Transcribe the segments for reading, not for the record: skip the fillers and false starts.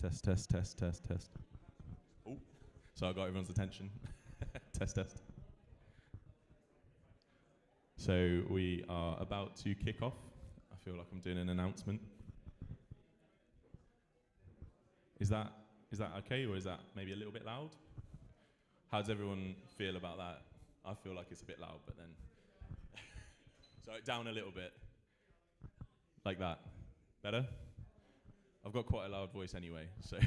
Test, test, test, test, test. Oh, so I got everyone's attention. Test, test. So we are about to kick off. I feel like I'm doing an announcement. Is that okay, or is that maybe a little bit loud? How does everyone feel about that? I feel like it's a bit loud, but then so down a little bit, like that. Better? I've got quite a loud voice anyway, so.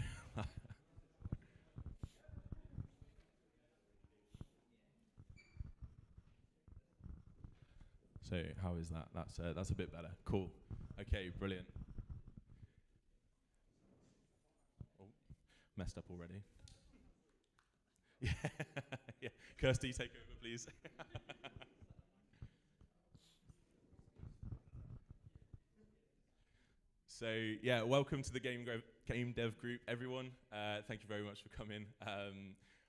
So how is that? That's a bit better. Cool. Okay, brilliant. Oh, messed up already. Yeah, yeah. Kirsty, take over, please. So yeah, welcome to the Game Dev Group, everyone. Thank you very much for coming.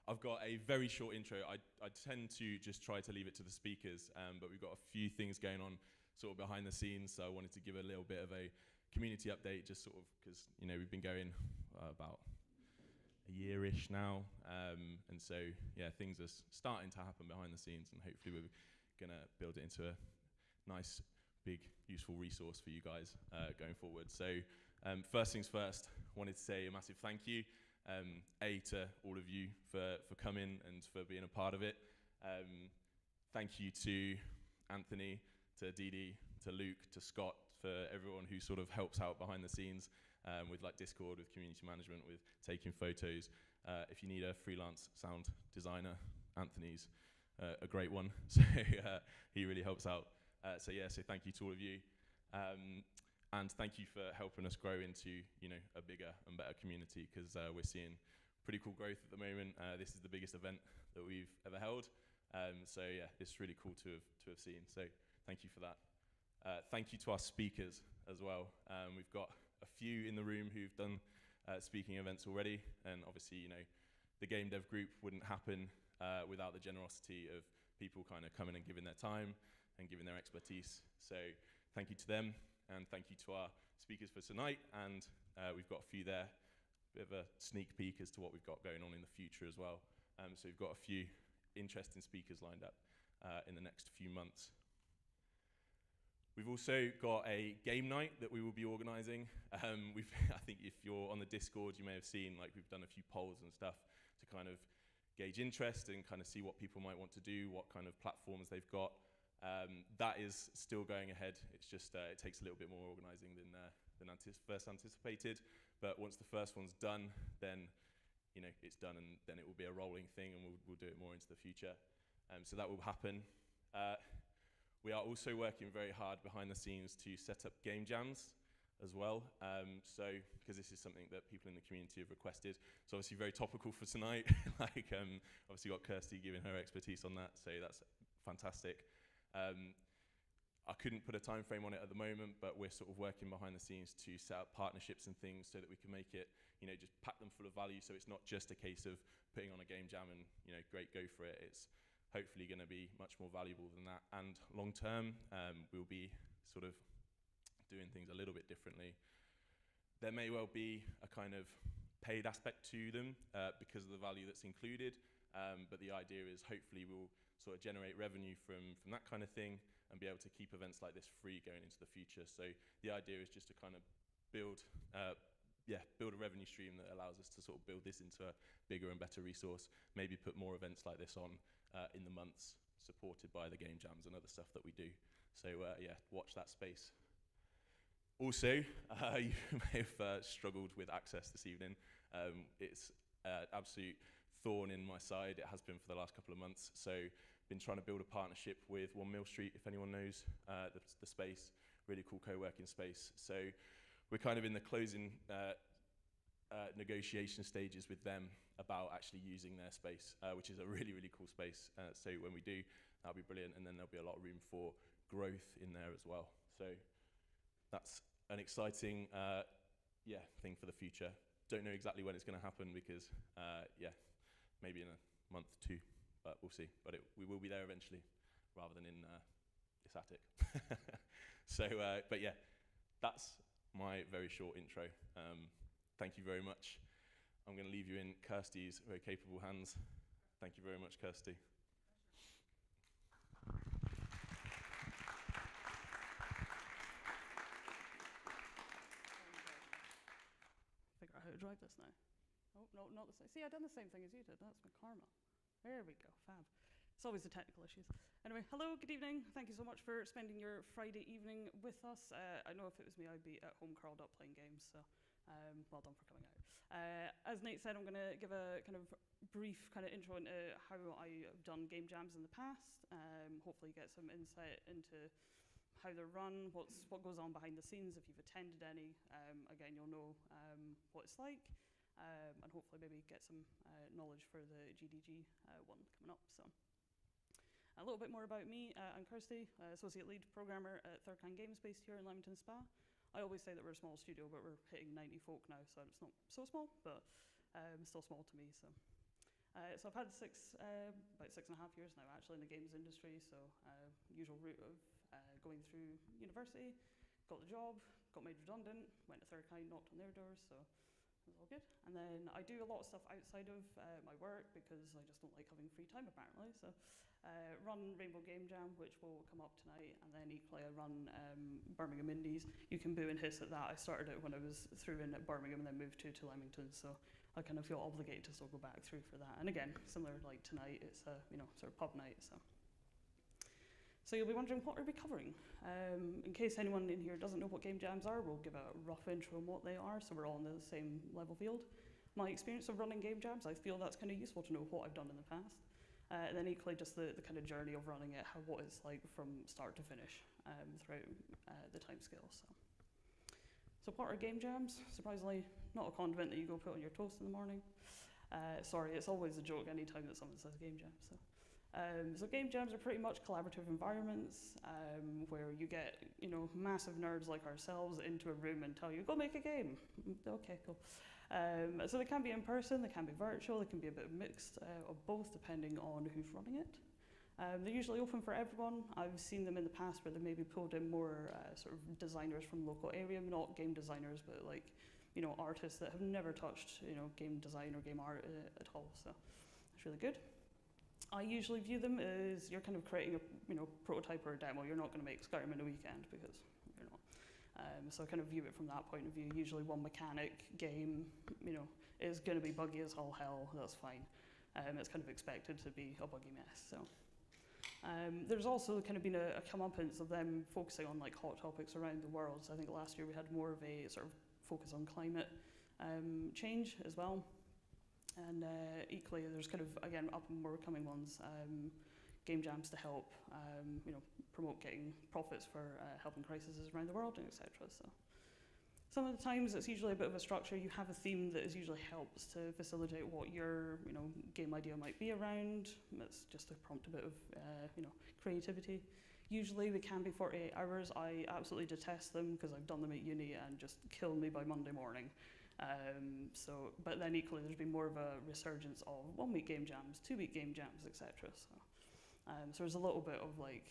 I've got a very short intro. I tend to just try to leave it to the speakers, but we've got a few things going on sort of behind the scenes, so I wanted to give a little bit of a community update, just sort of because we've been going about a year-ish now, and so yeah, things are starting to happen behind the scenes, and hopefully we're gonna build it into a nice, big, useful resource for you guys going forward. So first things first, wanted to say a massive thank you, to all of you for coming and for being a part of it. Thank you to Anthony, to Dee Dee, to Luke, to Scott, for everyone who sort of helps out behind the scenes with like Discord, with community management, with taking photos. If you need a freelance sound designer, Anthony's a great one, so he really helps out. So thank you to all of you, and thank you for helping us grow into a bigger and better community, because we're seeing pretty cool growth at the moment. This is the biggest event that we've ever held, so yeah, it's really cool to have seen. So thank you for that. Thank you to our speakers as well. We've got a few in the room who've done speaking events already, and obviously the Game Dev Group wouldn't happen without the generosity of people kind of coming and giving their time and giving their expertise. So thank you to them, and thank you to our speakers for tonight, and we've got a few there, a bit of a sneak peek as to what we've got going on in the future as well. So we've got a few interesting speakers lined up in the next few months. We've also got a game night that we will be organising. I think if you're on the Discord, you may have seen we've done a few polls and stuff to kind of gauge interest and kind of see what people might want to do, what kind of platforms they've got. That is still going ahead. It's just it takes a little bit more organising than first anticipated. But once the first one's done, then it's done, and then it will be a rolling thing, and we'll do it more into the future. So that will happen. We are also working very hard behind the scenes to set up game jams as well. So because this is something that people in the community have requested, it's obviously very topical for tonight. Obviously got Kirsty giving her expertise on that, so that's fantastic. I couldn't put a time frame on it at the moment, but we're sort of working behind the scenes to set up partnerships and things so that we can make it, just pack them full of value. So it's not just a case of putting on a game jam and, great, go for it. It's hopefully going to be much more valuable than that. And long term, we'll be sort of doing things a little bit differently. There may well be a kind of paid aspect to them because of the value that's included. But the idea is hopefully we'll sort of generate revenue from that kind of thing and be able to keep events like this free going into the future. So the idea is just to kind of build a revenue stream that allows us to sort of build this into a bigger and better resource, maybe put more events like this on in the months, supported by the game jams and other stuff that we do. So watch that space. Also, you may have struggled with access this evening. It's absolute thorn in my side. It has been for the last couple of months. So been trying to build a partnership with 1 Mill Street, if anyone knows the space, really cool co-working space. So we're kind of in the closing negotiation stages with them about actually using their space, which is a really, really cool space. So when we do, that'll be brilliant, and then there'll be a lot of room for growth in there as well. So that's an exciting thing for the future. Don't know exactly when it's going to happen because, maybe in a month, 2, but we'll see. But we will be there eventually, rather than in this attic. So, but yeah, that's my very short intro. thank you very much. I'm going to leave you in Kirsty's very capable hands. Thank you very much, Kirsty. Figure out how to drive this now. Oh, no, not the same. See, I've done the same thing as you did. That's my karma. There we go, fab. It's always the technical issues. Anyway, hello, good evening. Thank you so much for spending your Friday evening with us. I know if it was me, I'd be at home curled up playing games, so well done for coming out. As Nate said, I'm going to give a kind of brief kind of intro into how I've done game jams in the past. Hopefully get some insight into how they're run, what goes on behind the scenes if you've attended any. Again, you'll know what it's like, and hopefully maybe get some knowledge for the GDG one coming up. So, a little bit more about me. I'm Kirsty, Associate Lead Programmer at Third Kind Games based here in Leamington Spa. I always say that we're a small studio, but we're hitting 90 folk now, so it's not so small, but still small to me. So I've had about 6.5 years now actually in the games industry, so usual route of going through university, got the job, got made redundant, went to Third Kind, knocked on their doors, so it was all good. And then I do a lot of stuff outside of my work because I just don't like having free time apparently. So run Rainbow Game Jam, which will come up tonight, and then equally I run Birmingham Indies. You can boo and hiss at that. I started it when I was through in at Birmingham and then moved to Leamington, so I kind of feel obligated to still go back through for that. And again, similar like tonight, it's a sort of pub night. So you'll be wondering, what are we covering? In case anyone in here doesn't know what game jams are, we'll give a rough intro on what they are, so we're all in the same level field. My experience of running game jams, I feel that's kind of useful to know what I've done in the past. And then equally just the kind of journey of running it, what it's like from start to finish throughout the time scale. So what are game jams? Surprisingly, not a condiment that you go put on your toast in the morning. Sorry, it's always a joke anytime that someone says game jam. So game jams are pretty much collaborative environments where you get massive nerds like ourselves into a room and tell you, go make a game. Okay, cool. So they can be in person, they can be virtual, they can be a bit mixed of both depending on who's running it. They're usually open for everyone. I've seen them in the past where they maybe pulled in more sort of designers from local area, not game designers, but like artists that have never touched game design or game art at all. So it's really good. I usually view them as you're kind of creating a prototype or a demo. You're not going to make Skyrim in a weekend because you're not. So I kind of view it from that point of view. Usually one mechanic game, is going to be buggy as all hell. That's fine. It's kind of expected to be a buggy mess. So there's also kind of been a comeuppance of them focusing on like hot topics around the world. So I think last year we had more of a sort of focus on climate change as well. And equally, there's kind of, again, up and more coming ones, game jams to help, promote getting profits for helping crises around the world, and etc. So some of the times it's usually a bit of a structure. You have a theme that usually helps to facilitate what your, game idea might be around. It's just to prompt a bit of, creativity. Usually they can be 48 hours. I absolutely detest them because I've done them at uni and just kill me by Monday morning. But then equally there's been more of a resurgence of 1 week game jams, 2 week game jams, etc. So there's a little bit of like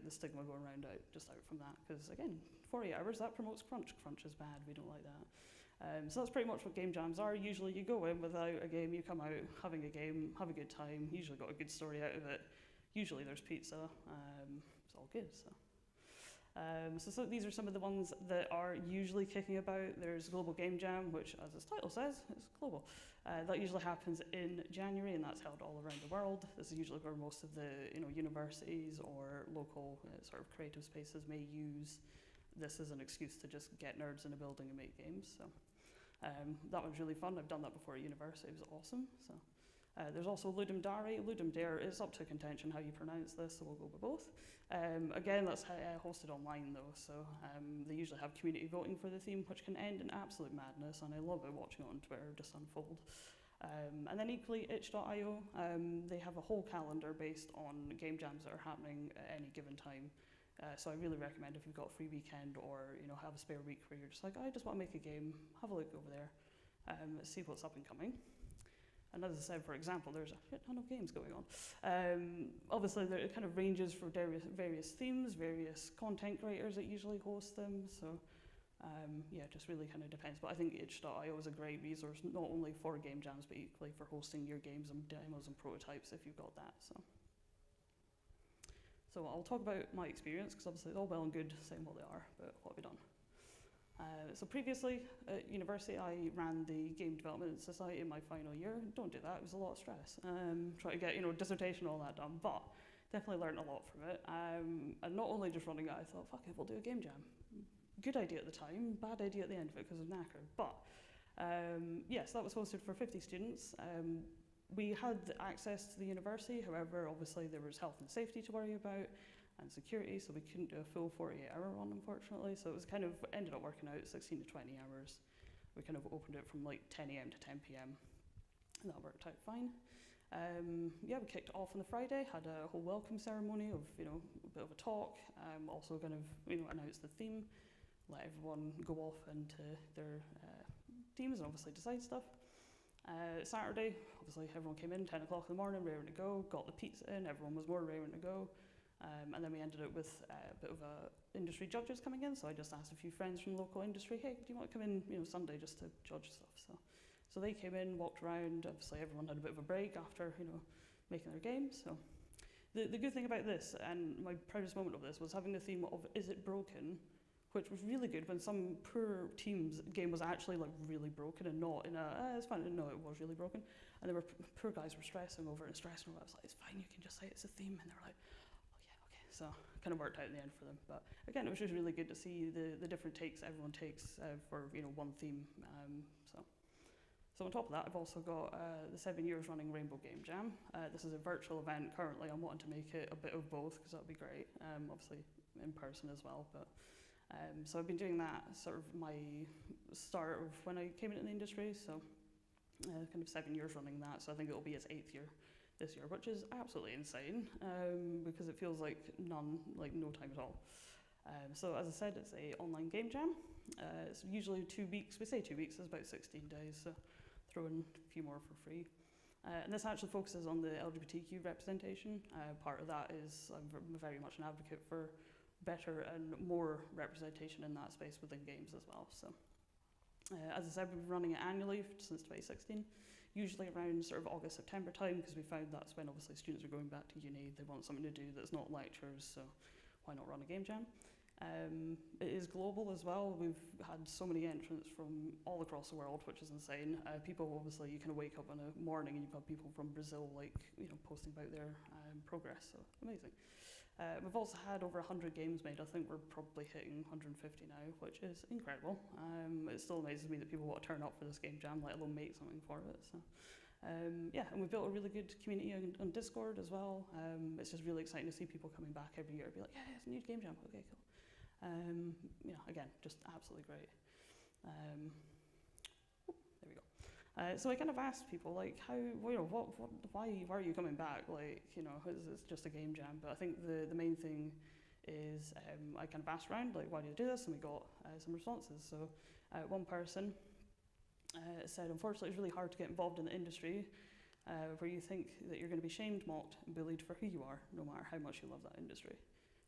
the stigma going around out from that, because again, 48 hours, that promotes crunch. Crunch is bad, we don't like that. So that's pretty much what game jams are. Usually you go in without a game, you come out having a game, have a good time, usually got a good story out of it. Usually there's pizza, it's all good. So these are some of the ones that are usually kicking about. There's Global Game Jam, which, as its title says, is global. That usually happens in January, and that's held all around the world. This is usually where most of the universities or local sort of creative spaces may use this as an excuse to just get nerds in a building and make games. So that was really fun. I've done that before at university. It was awesome. There's also Ludum Dare. Ludum Dare is up to contention how you pronounce this, so we'll go with both. Again, that's hosted online though, so they usually have community voting for the theme, which can end in absolute madness, and I love it watching it on Twitter just unfold. And then equally, itch.io, they have a whole calendar based on game jams that are happening at any given time. So I really recommend if you've got a free weekend or have a spare week where you're just like, I just want to make a game, have a look over there, see what's up and coming. And as I said, for example, there's a shit ton of games going on. Obviously, there kind of ranges for various themes, various content creators that usually host them. So Yeah, just really kind of depends. But I think itch.io is a great resource, not only for game jams, but equally for hosting your games and demos and prototypes if you've got that. So I'll talk about my experience, because obviously it's all well and good saying what they are, but what have we done? So previously at university, I ran the Game Development Society in my final year. Don't do that, it was a lot of stress. Try to get, dissertation, all that done, but definitely learned a lot from it. And not only just running it, I thought, fuck it, we'll do a game jam. Good idea at the time, bad idea at the end of it because of knackered. But yes, that was hosted for 50 students. We had access to the university, however, obviously there was health and safety to worry about and security, so we couldn't do a full 48-hour run, unfortunately. So it was kind of, ended up working out 16 to 20 hours. We kind of opened it from like 10 a.m. to 10 p.m. and that worked out fine. Yeah, we kicked off on the Friday, had a whole welcome ceremony of, a bit of a talk, also kind of, announced the theme, let everyone go off into their teams and obviously decide stuff. Saturday, obviously everyone came in 10 o'clock in the morning, raring to go, got the pizza in, everyone was more raring to go. And then we ended up with a bit of industry judges coming in, so I just asked a few friends from local industry, hey, do you want to come in Sunday just to judge stuff? So they came in, walked around, obviously everyone had a bit of a break after making their games. So the good thing about this, and my proudest moment of this, was having the theme of Is It Broken? Which was really good when some poor team's game was actually like really broken and not in it's fine, no, it was really broken. And there were poor guys were stressing over it and stressing over it. I was like, it's fine, you can just say it's a theme. And they were like, oh yeah, okay. So kind of worked out in the end for them. But again, it was just really good to see the different takes everyone takes for one theme. So on top of that, I've also got the 7 years running Rainbow Game Jam. This is a virtual event currently. I'm wanting to make it a bit of both because that would be great. Obviously in person as well, but. So I've been doing that sort of my start of when I came into the industry, so kind of 7 years running that, so I think it'll be its 8th year this year, which is absolutely insane because it feels like no time at all. So as I said, it's an online game jam. It's usually 2 weeks, we say 2 weeks, it's about 16 days, so throw in a few more for free. And this actually focuses on the LGBTQ representation. Part of that is I'm very much an advocate for better and more representation in that space within games as well. So, as I said, we've been running it annually since 2016, usually around sort of August, September time, because we found that's when obviously students are going back to uni, they want something to do that's not lectures, so why not run a game jam? It is global as well. We've had so many entrants from all across the world, which is insane. People, obviously, you kind of wake up in a morning and you've got people from Brazil, posting about their progress, so amazing. We've also had over 100 games made. I think we're probably hitting 150 now, which is incredible. It still amazes me that people want to turn up for this game jam, let alone make something for it. So, yeah, and we've built a really good community on Discord as well. It's just really exciting to see people coming back every year and be like, yeah, it's a new game jam. Okay, cool. Again, just absolutely great. There we go. So I kind of asked people, why are you coming back? It's just a game jam. But I think the main thing is I kind of asked around, why do you do this? And we got some responses. So one person said, unfortunately, it's really hard to get involved in the industry where you think that you're going to be shamed, mocked, and bullied for who you are, no matter how much you love that industry.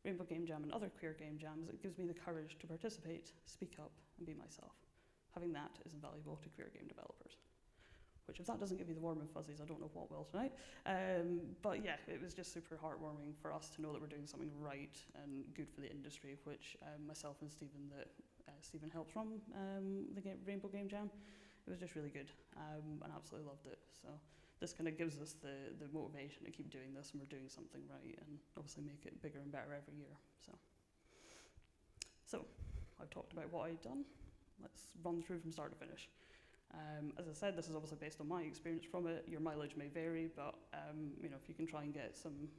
Rainbow Game Jam and other queer game jams, it gives me the courage to participate, speak up, and be myself. Having that is invaluable to queer game developers. Which, if that doesn't give you the warm and fuzzies, I don't know what will tonight. But yeah, it was just super heartwarming for us to know that we're doing something right and good for the industry, which myself and Stephen, Stephen helps run the Rainbow Game Jam. It was just really good, and absolutely loved it. So this kind of gives us the motivation to keep doing this, and we're doing something right, and obviously make it bigger and better every year. So I've talked about what I've done. Let's run through from start to finish. As I said, this is obviously based on my experience from it. Your mileage may vary, but if you can try and get some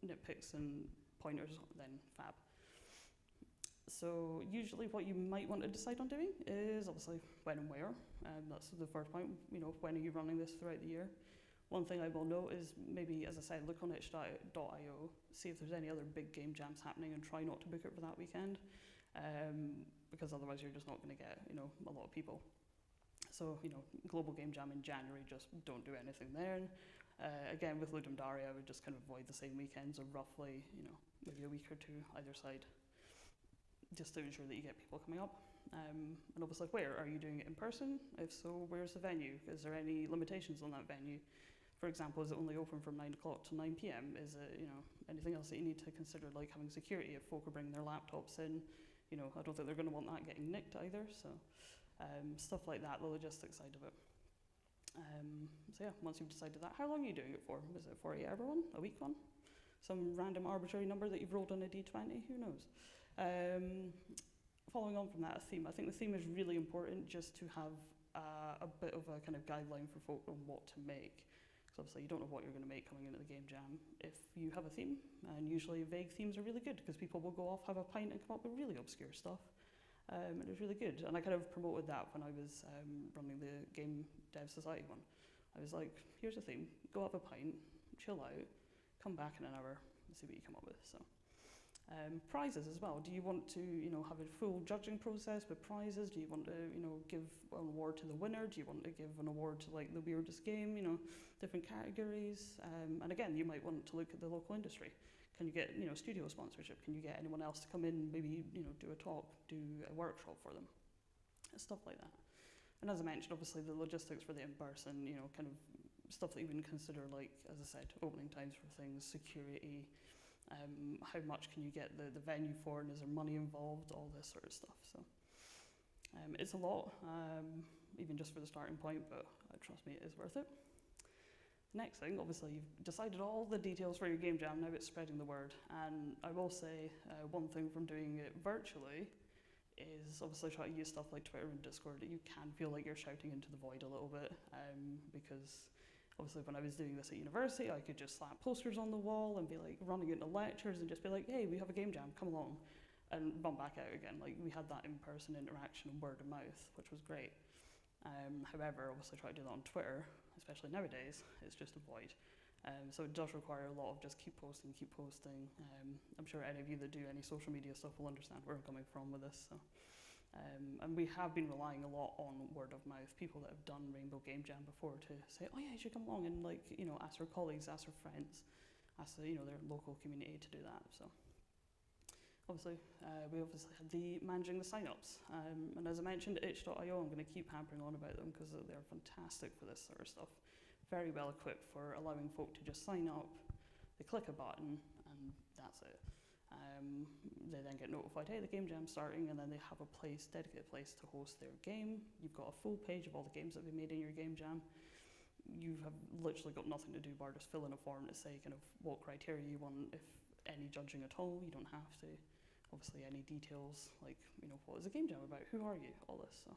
nitpicks and pointers, then fab. So usually what you might want to decide on doing is obviously when and where. That's the first point, when are you running this throughout the year? One thing I will note is maybe, as I said, look on itch.io, see if there's any other big game jams happening and try not to book it for that weekend, because otherwise you're just not going to get, a lot of people. So, global game jam in January, just don't do anything there. Again, with Ludum Dare, I would just kind of avoid the same weekends or roughly, maybe a week or two either side, just to ensure that you get people coming up. And obviously, where are you doing it in person? If so, where's the venue? Is there any limitations on that venue? For example, is it only open from 9 o'clock to 9 p.m? Is it, anything else that you need to consider, like having security if folk are bringing their laptops in? I don't think they're going to want that getting nicked either. So stuff like that, the logistics side of it. So yeah, once you've decided that, how long are you doing it for? Is it a 48-hour one, a week one? Some random arbitrary number that you've rolled on a d20? Who knows? Following on from that, a theme. I think the theme is really important just to have a bit of a kind of guideline for folk on what to make. Because obviously you don't know what you're going to make coming into the game jam. If you have a theme, and usually vague themes are really good because people will go off, have a pint and come up with really obscure stuff. And it was really good. And I kind of promoted that when I was running the Game Dev Society one. I was like, here's a theme, go have a pint, chill out, come back in an hour and see what you come up with. So prizes as well. Do you want to, have a full judging process with prizes? Do you want to, give an award to the winner? Do you want to give an award to like the weirdest game? Different categories. And again, you might want to look at the local industry. Can you get, studio sponsorship? Can you get anyone else to come in, maybe, do a talk, do a workshop for them? Stuff like that. And as I mentioned, obviously the logistics for the in-person, kind of stuff that you would consider, like, as I said, opening times for things, security, how much can you get the venue for, and is there money involved, all this sort of stuff. So it's a lot, even just for the starting point, but trust me, it is worth it. Next thing, obviously, you've decided all the details for your game jam, now it's spreading the word. And I will say, one thing from doing it virtually is obviously try to use stuff like Twitter and Discord that you can feel like you're shouting into the void a little bit, because obviously when I was doing this at university, I could just slap posters on the wall and be like running into lectures and just be like, hey, we have a game jam, come along, and run back out again. Like, we had that in-person interaction and word of mouth, which was great. However, obviously try to do that on Twitter, especially nowadays, it's just a void. So it does require a lot of just keep posting, keep posting. I'm sure any of you that do any social media stuff will understand where I'm coming from with this. So. And we have been relying a lot on word of mouth, people that have done Rainbow Game Jam before to say, oh yeah, you should come along and ask their colleagues, ask their friends, ask their local community to do that. So. Obviously, we obviously had the managing the sign-ups, and as I mentioned, itch.io, I'm going to keep hampering on about them because they're fantastic for this sort of stuff. Very well equipped for allowing folk to just sign up, they click a button, and that's it. They then get notified, hey, the game jam's starting, and then they have a dedicated place to host their game. You've got a full page of all the games that have been made in your game jam. You have literally got nothing to do bar just fill in a form to say kind of what criteria you want, if any judging at all, you don't have to. Obviously any details like, what is the game jam about, who are you, all this. So.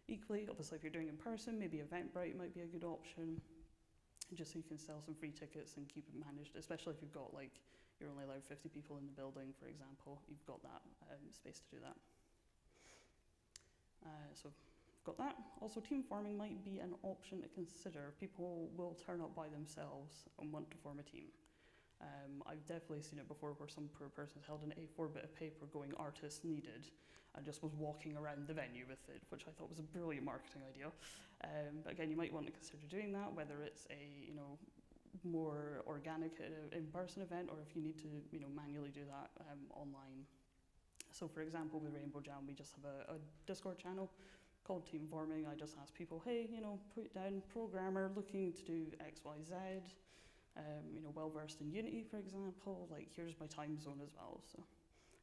Equally, obviously if you're doing in person, maybe Eventbrite might be a good option, just so you can sell some free tickets and keep it managed, especially if you've got like, you're only allowed 50 people in the building, for example, you've got that space to do that. So got that. Also, team forming might be an option to consider. People will turn up by themselves and want to form a team. I've definitely seen it before where some poor person's held an A4 bit of paper going artists needed and just was walking around the venue with it, which I thought was a brilliant marketing idea. But again, you might want to consider doing that, whether it's a more organic in-person event, or if you need to manually do that online. So for example, with Rainbow Jam, we just have a Discord channel called Team Forming. I just ask people, hey, put down programmer looking to do X, Y, Z. Well-versed in Unity, for example, like here's my time zone as well. So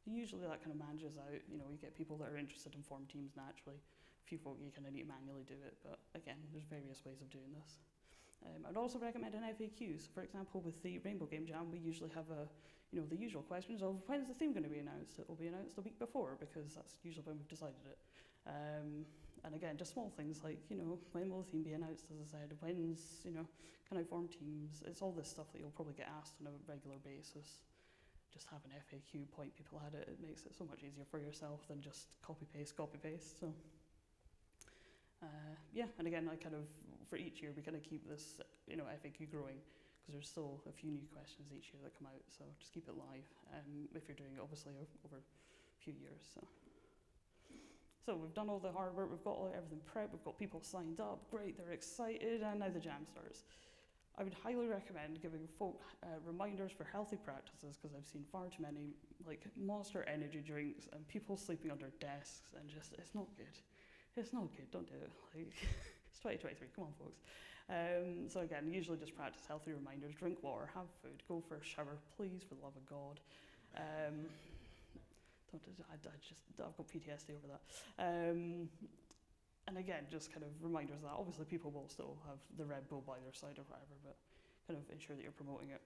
usually that kind of manages out, you get people that are interested in form teams naturally. A few folk you kind of need to manually do it, but again, there's various ways of doing this. I'd also recommend an FAQ. So for example, with the Rainbow Game Jam, we usually have the usual questions of when's the theme going to be announced? It will be announced the week before because that's usually when we've decided it. And again, just small things like, when will the theme be announced, as I said, when's, can I form teams? It's all this stuff that you'll probably get asked on a regular basis. Just have an FAQ, point people at it, it makes it so much easier for yourself than just copy paste. So, yeah, and again, for each year, we kind of keep this, FAQ growing because there's still a few new questions each year that come out, so just keep it live if you're doing it, obviously, over a few years, So we've done all the hard work, we've got everything prepped, we've got people signed up, great, they're excited, and now the jam starts. I would highly recommend giving folk reminders for healthy practices, because I've seen far too many like Monster energy drinks and people sleeping under desks, and just it's not good. It's not good. Don't do it. Like it's 2023. Come on, folks. So again, usually just practice healthy reminders. Drink water, have food, go for a shower, please, for the love of God. I've got PTSD over that. And again, just kind of reminders that obviously people will still have the Red Bull by their side or whatever, but kind of ensure that you're promoting it.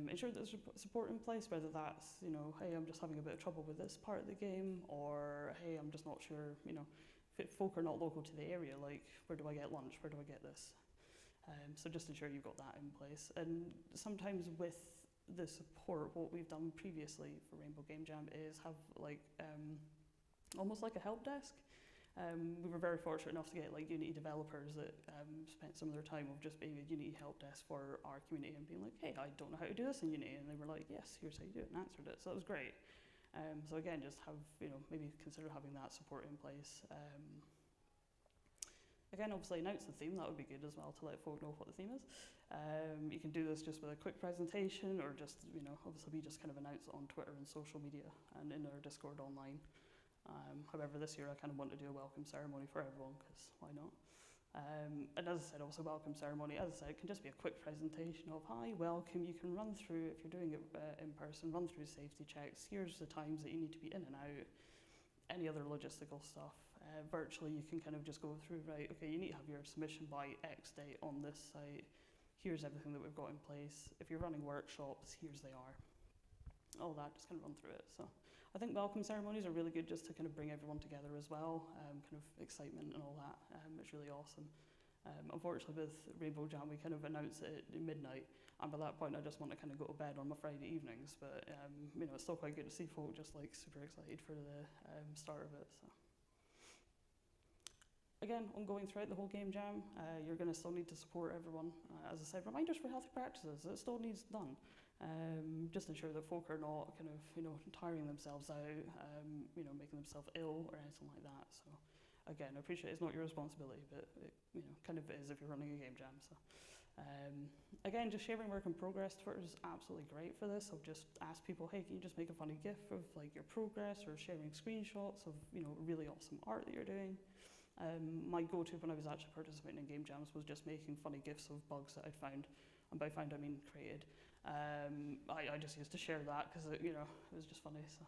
Ensure that there's support in place, whether that's, you know, hey, I'm just having a bit of trouble with this part of the game, or hey, I'm just not sure, you know, if folk are not local to the area, like, where do I get lunch? Where do I get this? So just ensure you've got that in place. And sometimes with the support, what we've done previously for Rainbow Game Jam is have like almost like a help desk. We were very fortunate enough to get like Unity developers that spent some of their time of just being a Unity help desk for our community and being like, hey, I don't know how to do this in Unity, and they were like, yes, here's how you do it, and answered it. So that was great. So again, just have, you know, maybe consider having that support in place. Again, obviously announce the theme, that would be good as well, to let folk know what the theme is. You can do this just with a quick presentation, or just, you know, obviously we just kind of announce it on Twitter and social media and in our Discord online. However, this year I kind of want to do a welcome ceremony for everyone, because why not? And as I said, also welcome ceremony, as I said, it can just be a quick presentation of, hi, welcome. You can run through, if you're doing it in person, run through safety checks. Here's the times that you need to be in and out, any other logistical stuff. Virtually, you can kind of just go through, right, okay, you need to have your submission by X date on this site. Here's everything that we've got in place. If you're running workshops, here's they are. All that, just kind of run through it. So I think welcome ceremonies are really good just to kind of bring everyone together as well, kind of excitement and all that. It's really awesome. Unfortunately, with Rainbow Jam, we kind of announce it at midnight, and by that point, I just want to kind of go to bed on my Friday evenings. But you know, it's still quite good to see folk just like super excited for the start of it. So again, ongoing throughout the whole game jam, you're going to still need to support everyone. As I said, reminders for healthy practices, it still needs done. Just ensure that folk are not kind of, you know, tiring themselves out, you know, making themselves ill or anything like that. So again, I appreciate it's not your responsibility, but it, you know, kind of is if you're running a game jam. So again, just sharing work in progress. Twitter is absolutely great for this. I've just asked people, hey, can you just make a funny GIF of like your progress, or sharing screenshots of, you know, really awesome art that you're doing. My go-to when I was actually participating in game jams was just making funny GIFs of bugs that I'd found, and by found I mean created. I just used to share that because, you know, it was just funny. So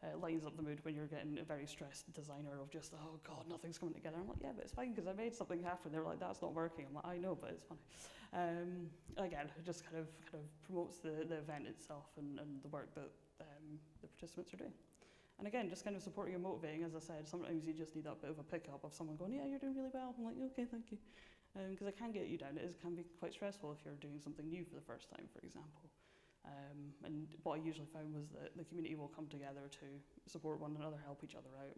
it lightens up the mood when you're getting a very stressed designer of just, oh God, nothing's coming together. I'm like, yeah, but it's fine because I made something happen. They're like, that's not working. I'm like, I know, but it's funny. Again, it just kind of promotes the event itself and the work that the participants are doing. And again, just kind of supporting and motivating. As I said, sometimes you just need that bit of a pickup of someone going, yeah, you're doing really well. I'm like, okay, thank you. Because it can get you down. It can be quite stressful if you're doing something new for the first time, for example. And what I usually found was that the community will come together to support one another, help each other out,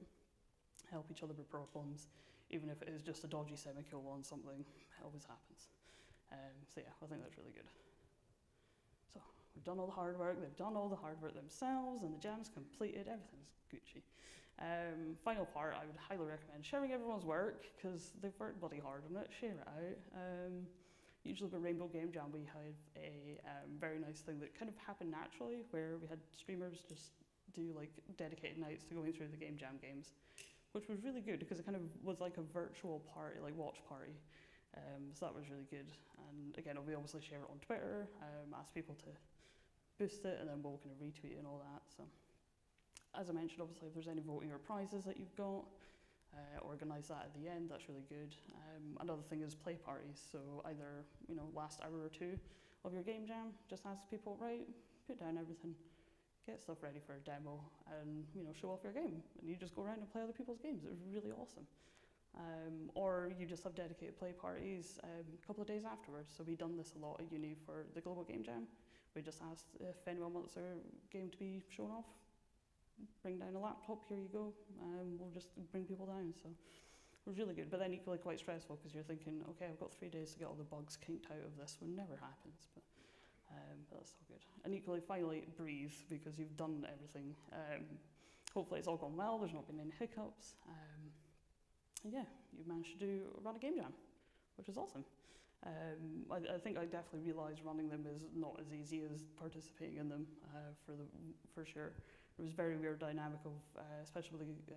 help each other with problems, even if it is just a dodgy semicolon on something. It always happens. So yeah, I think that's really good. So we've done all the hard work, they've done all the hard work themselves, and the jam's completed, everything's Gucci. Final part, I would highly recommend sharing everyone's work, because they've worked bloody hard on it. Share it out. Usually with Rainbow Game Jam, we have a very nice thing that kind of happened naturally, where we had streamers just do like dedicated nights to going through the Game Jam games, which was really good because it kind of was like a virtual party, like watch party. So that was really good. And again, we obviously share it on Twitter, ask people to boost it, and then we'll kind of retweet it and all that. So as I mentioned, obviously, if there's any voting or prizes that you've got, organise that at the end. That's really good. Another thing is play parties. So either, you know, last hour or two of your game jam, just ask people, right, put down everything, get stuff ready for a demo, and, you know, show off your game. And you just go around and play other people's games. It was really awesome. Or you just have dedicated play parties a couple of days afterwards. So we've done this a lot at uni for the Global Game Jam. We just asked if anyone wants their game to be shown off. Bring down a laptop, here you go. We'll just bring people down. So it was really good, but then equally quite stressful because you're thinking, okay, I've got 3 days to get all the bugs kinked out of this, when never happens. But that's so good. And equally, finally, breathe, because you've done everything. Hopefully it's all gone well, there's not been any hiccups. Yeah, you've managed to run a game jam, which is awesome. I think I definitely realised running them is not as easy as participating in them, for sure. It was a very weird dynamic of, especially with the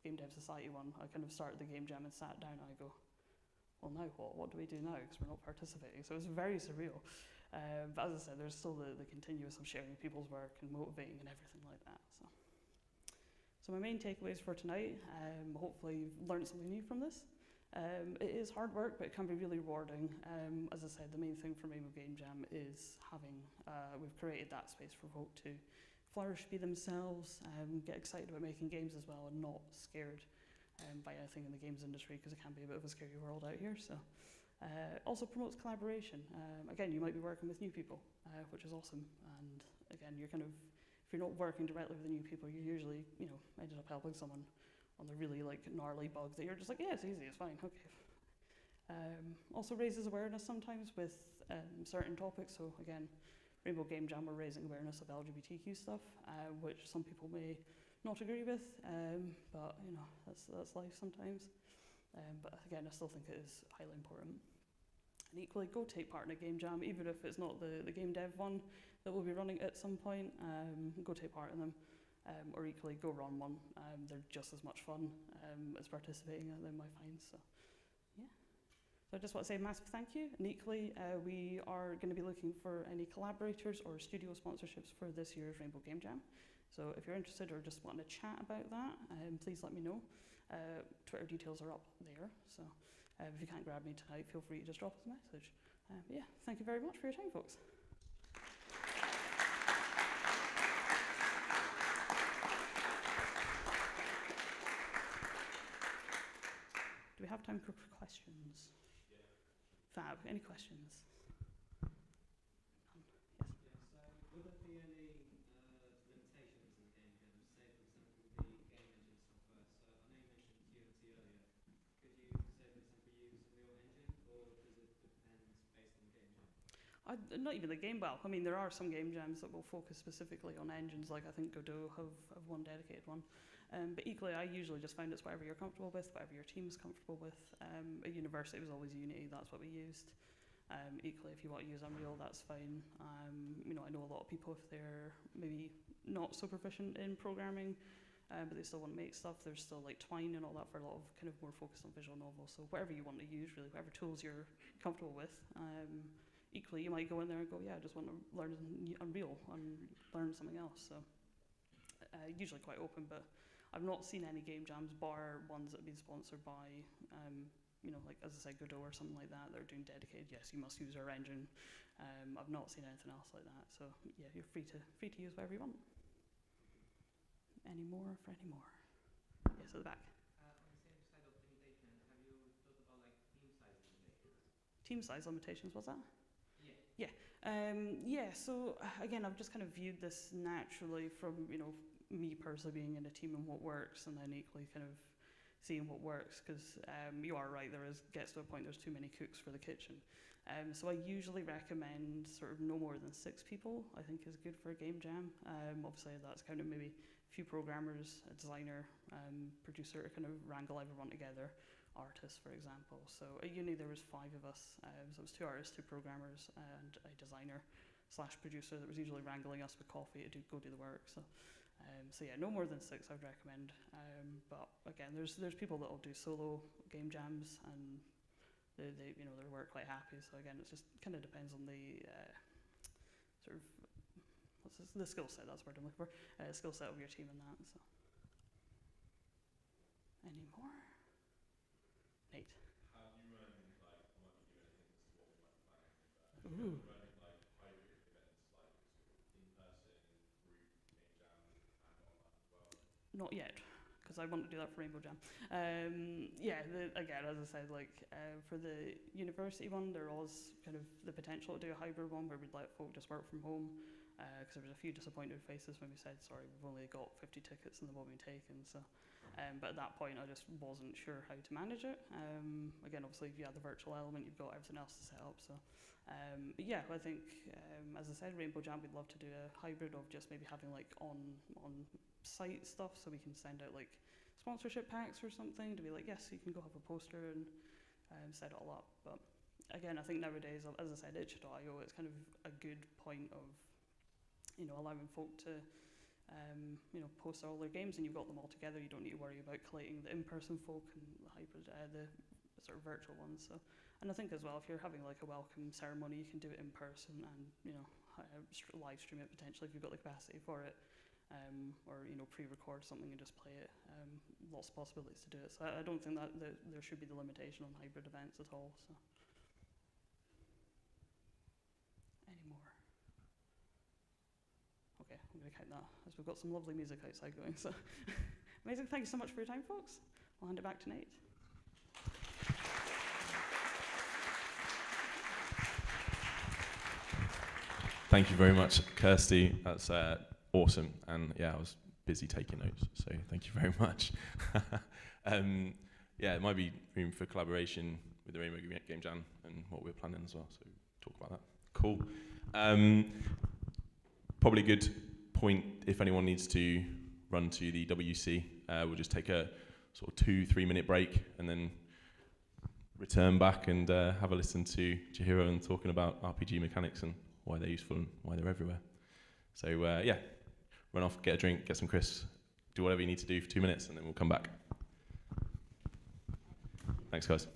Game Dev Society one. I kind of started the game jam and sat down and I go, well now what? What do we do now? Because we're not participating. So it was very surreal. But as I said, there's still the continuous of sharing people's work and motivating and everything like that. So my main takeaways for tonight, hopefully you've learned something new from this. It is hard work, but it can be really rewarding. As I said, the main thing for Rainbow Game Jam is we've created that space for folk to flourish, be themselves, get excited about making games as well, and not scared by anything in the games industry, because it can be a bit of a scary world out here. So, also promotes collaboration. Again, you might be working with new people, which is awesome. And again, you're kind of, if you're not working directly with the new people, you're usually, ended up helping someone on the really gnarly bug that you're just like, yeah, it's easy, it's fine, okay. Also raises awareness sometimes with certain topics. So again, Rainbow Game Jam, we're raising awareness of LGBTQ stuff, which some people may not agree with, but that's life sometimes. But again, I still think it is highly important. And equally, go take part in a game jam, even if it's not the game dev one that we'll be running at some point. Go take part in them, or equally go run one. They're just as much fun as participating in them, I find. So, yeah. So I just want to say a massive thank you. And equally, we are going to be looking for any collaborators or studio sponsorships for this year's Rainbow Game Jam. So if you're interested or just want to chat about that, please let me know. Twitter details are up there. So. If you can't grab me tonight, feel free to just drop us a message. Yeah, thank you very much for your time, folks. Do we have time for questions? Yeah. Fab, any questions? Yes. Yeah, so will there be any limitations in the game jam? Say, for example, the game engine software. So I know you mentioned Unity earlier. Could you, say, for example, use a real engine, or does it depend based on the game jam? Not even the game, well, I mean, there are some game jams that will focus specifically on engines, like I think Godot have one dedicated one. But equally, I usually just find it's whatever you're comfortable with, whatever your team's comfortable with. At university, it was always Unity, that's what we used. Equally, if you want to use Unreal, that's fine. I know a lot of people, if they're maybe not so proficient in programming, but they still want to make stuff, there's still Twine and all that for a lot of kind of more focused on visual novels. So whatever you want to use, really, whatever tools you're comfortable with. Equally, you might go in there and go, yeah, I just want to learn Unreal and learn something else. So usually quite open, but I've not seen any game jams bar ones that have been sponsored by, as I said, Godot or something like that. They're doing dedicated. Yes, you must use our engine. I've not seen anything else like that. So yeah, you're free to use whatever you want. Any more for any more? Yes, at the back. On the same side of limitation, have you thought about team size limitations? Team size limitations, what's that? Yeah. Yeah, so again, I've just kind of viewed this naturally from, me personally being in a team and what works, and then equally kind of seeing what works, because you are right, gets to a point there's too many cooks for the kitchen. So I usually recommend sort of no more than 6 people, I think is good for a game jam. Obviously that's kind of maybe a few programmers, a designer, producer to kind of wrangle everyone together. Artists, for example. So at uni there was 5 of us, so it was 2 artists, 2 programmers, and a designer / producer that was usually wrangling us with coffee to go do the work. So yeah, no more than 6 I'd recommend. But again, there's people that will do solo game jams, and they work quite happy. So again, it just kind of depends on the sort of the skill set. That's what I'm looking for. Skill set of your team and that. So any more? Nate. Have you run, I might give you anything as to what we might be planning, but Ooh. have you running hybrid events, in-person, group, game jams, and online as well? Not yet, because I want to do that for Rainbow Jam. Yeah, again, as I said, for the university one, there was kind of the potential to do a hybrid one where we'd let folk just work from home, because there was a few disappointed faces when we said, sorry, we've only got 50 tickets and they've all been taken. So. But at that point, I just wasn't sure how to manage it. Again, obviously, if you add the virtual element, you've got everything else to set up. So, but yeah, I think, as I said, Rainbow Jam, we'd love to do a hybrid of just maybe having on-site stuff, so we can send out sponsorship packs or something to be yes, you can go have a poster and set it all up. But again, I think nowadays, as I said, itch.io, it's kind of a good point of, allowing folk to, post all their games, and you've got them all together. You don't need to worry about collating the in-person folk and the sort of virtual ones. So, and I think as well, if you're having like a welcome ceremony, you can do it in person and live stream it potentially if you've got the capacity for it, or pre-record something and just play it. Lots of possibilities to do it. So I don't think that there should be the limitation on hybrid events at all. So. Any more? Okay, I'm going to count that as we've got some lovely music outside going. So amazing. Thank you so much for your time, folks. I'll hand it back to Nate. Thank you very much, Kirsty. That's awesome. And yeah, I was busy taking notes, so thank you very much. Yeah, it might be room for collaboration with the Rainbow Game Jam and what we're planning as well, so talk about that. Cool. Probably a good point if anyone needs to run to the WC. We'll just take a sort of 2-3 minute break and then return back and have a listen to Chihiro and talking about RPG mechanics and why they're useful and why they're everywhere. So yeah, run off, get a drink, get some crisps, do whatever you need to do for 2 minutes, and then we'll come back. Thanks, guys.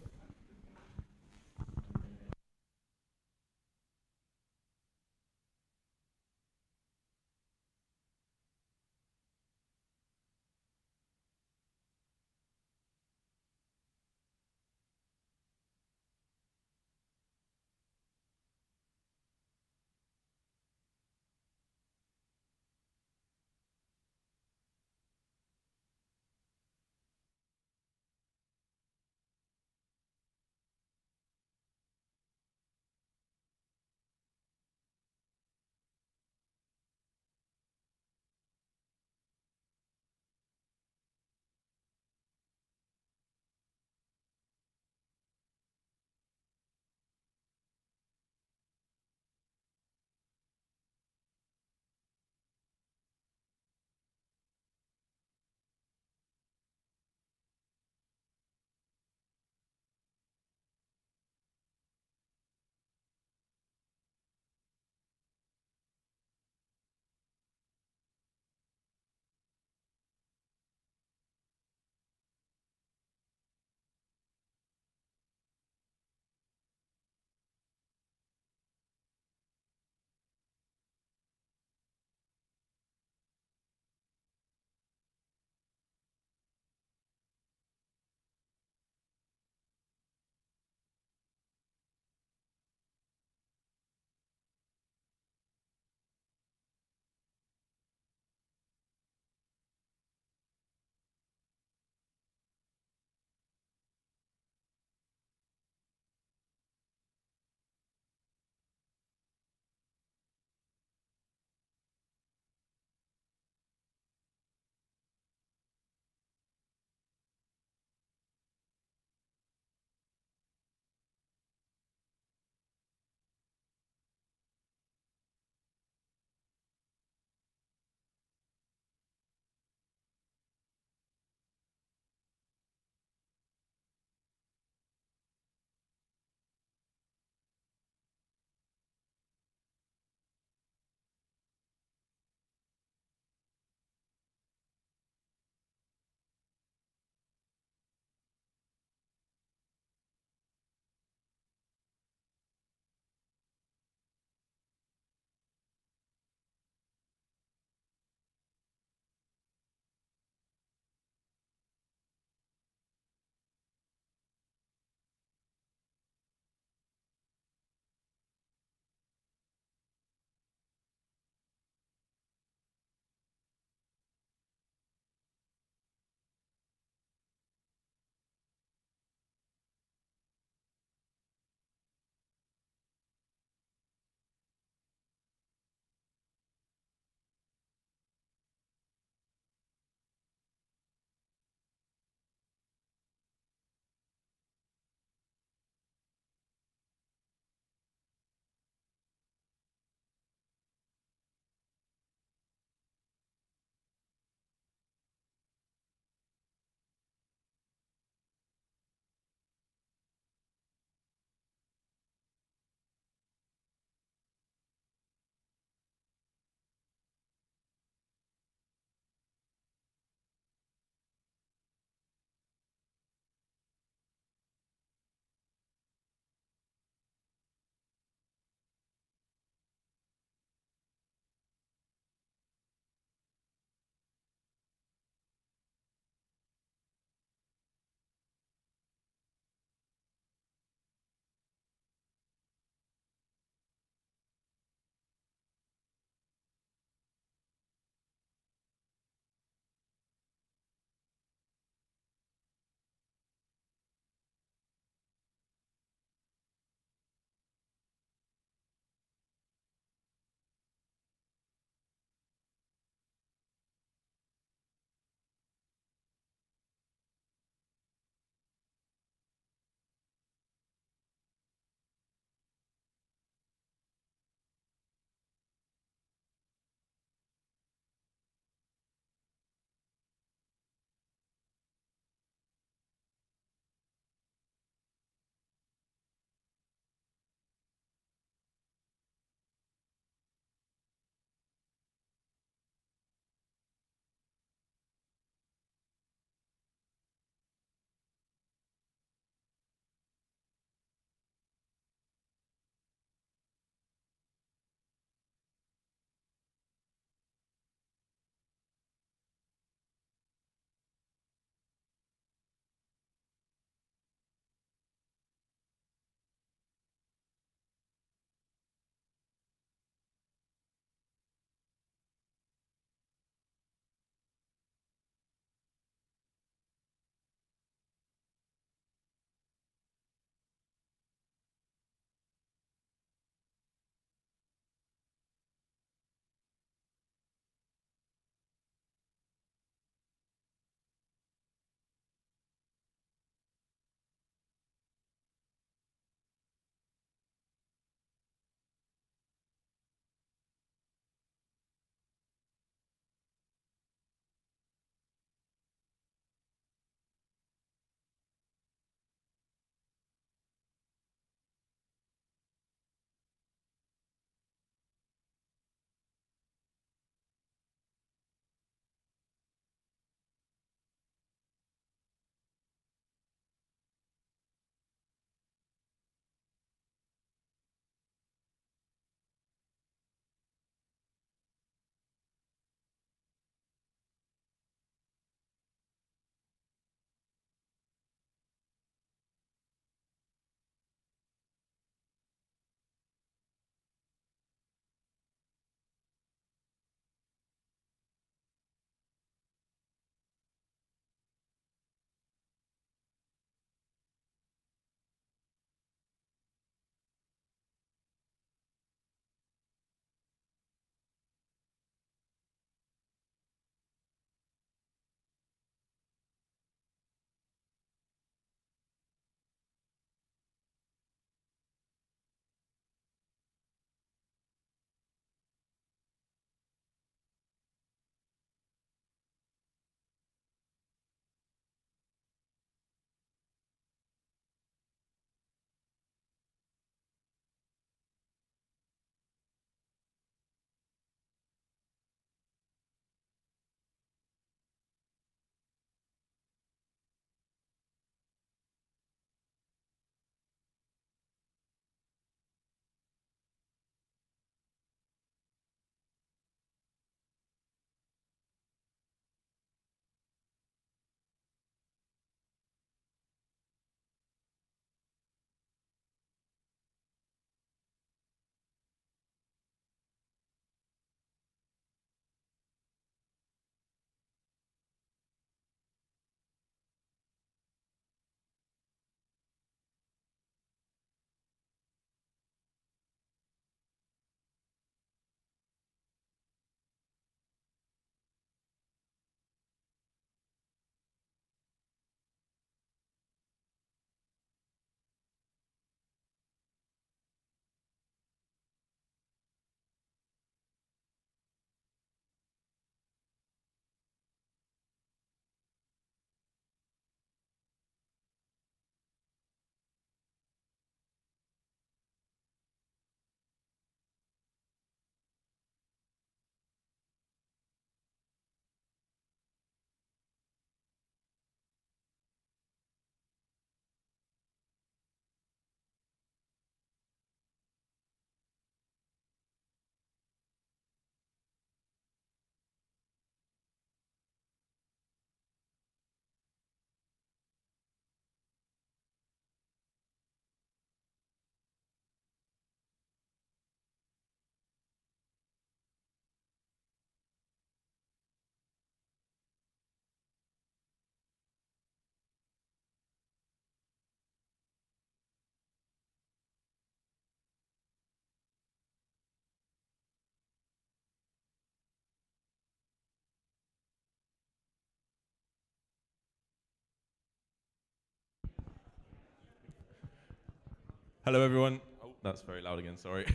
Hello, everyone. Oh, that's very loud again. Sorry.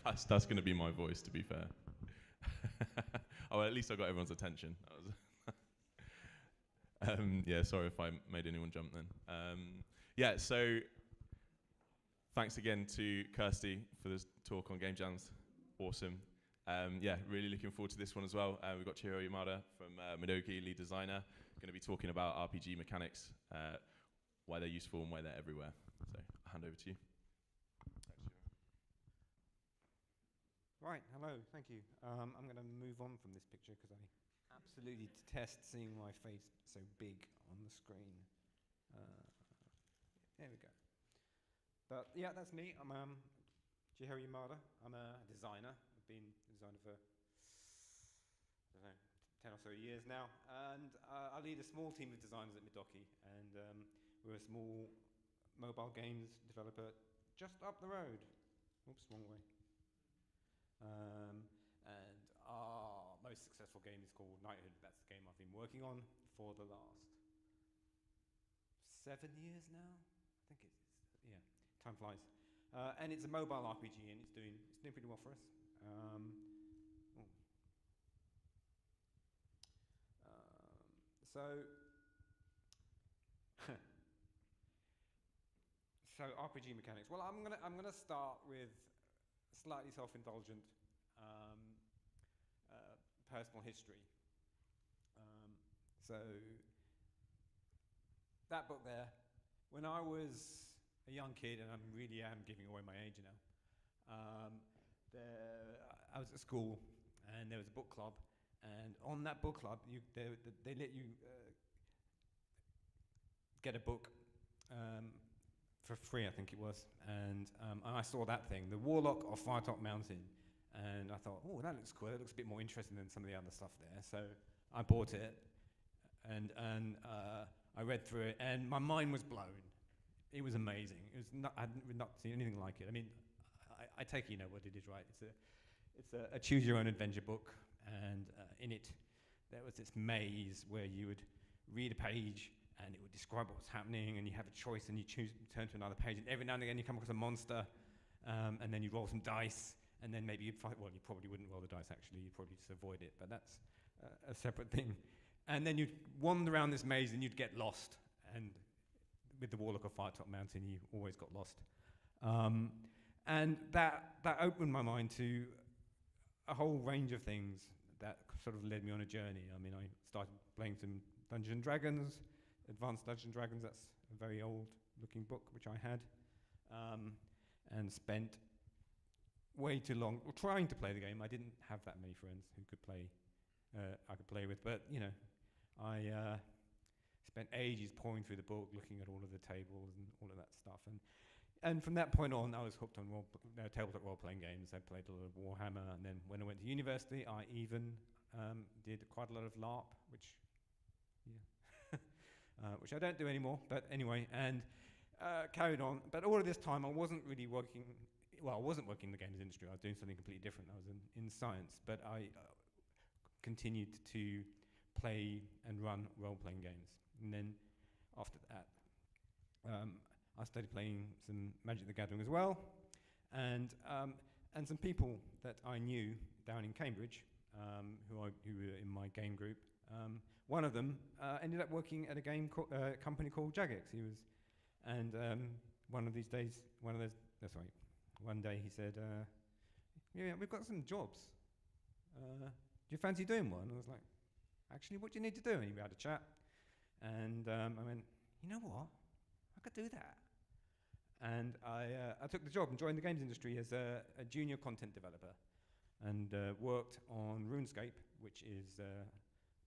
that's going to be my voice, to be fair. Oh, well, at least I got everyone's attention. That was yeah, sorry if I made anyone jump then. Yeah, so thanks again to Kirsty for this talk on Game Jams. Awesome. Yeah, really looking forward to this one as well. We've got Chihiro Yamada from Midoki, lead designer, going to be talking about RPG mechanics, why they're useful and why they're everywhere. So I'll hand over to you. Right, hello, thank you. I'm going to move on from this picture because I absolutely detest seeing my face so big on the screen. There we go. But yeah, that's me. I'm Chihiro Yamada. I'm a designer. I've been a designer for, I don't know, 10 or so years now. And I lead a small team of designers at Midoki. And we're a small mobile games developer just up the road. Oops, wrong way. And our most successful game is called Knighthood. That's the game I've been working on for the last 7 years now. I think it's, yeah, time flies. And it's a mobile RPG, and it's doing pretty well for us. So RPG mechanics. Well, I'm gonna start with slightly self-indulgent personal history. So that book there, when I was a young kid, and I really am giving away my age now, I was at school, and there was a book club, and on that book club, they let you get a book for free, I think it was, and I saw that thing, The Warlock of Firetop Mountain, and I thought, oh, that looks cool. It looks a bit more interesting than some of the other stuff there. So I bought it, and I read through it, and my mind was blown. It was amazing. It was I had not seen anything like it. I mean, I take it you know what it is, right? It's a choose-your-own-adventure book, and in it there was this maze where you would read a page, and it would describe what's happening, and you have a choice, and you turn to another page, and every now and again you come across a monster, and then you roll some dice, and then maybe you'd fight. Well, you probably wouldn't roll the dice, actually. You'd probably just avoid it, but that's a separate thing. And then you'd wander around this maze, and you'd get lost, and with the Warlock of Firetop Mountain, you always got lost. And that opened my mind to a whole range of things that sort of led me on a journey. I mean, I started playing some Dungeons & Dragons, Advanced Dungeons & Dragons. That's a very old-looking book, which I had, and spent way too long trying to play the game. I didn't have that many friends who could play. I could play with, but you know, I spent ages poring through the book, looking at all of the tables and all of that stuff. And from that point on, I was hooked on tabletop role-playing games. I played a lot of Warhammer, and then when I went to university, I even did quite a lot of LARP, which I don't do anymore. But anyway, and carried on. But all of this time, I wasn't really working. Well, I wasn't working in the games industry. I was doing something completely different. I was in science, but I continued to play and run role-playing games. And then after that, I started playing some Magic the Gathering as well, and some people that I knew down in Cambridge, who were in my game group. One of them ended up working at a game company called Jagex. He was, and one day he said, "Yeah, we've got some jobs. Do you fancy doing one?" And I was like, "Actually, what do you need to do?" And we had a chat, and I went, "You know what? I could do that." And I took the job and joined the games industry as a junior content developer, and worked on RuneScape, which is a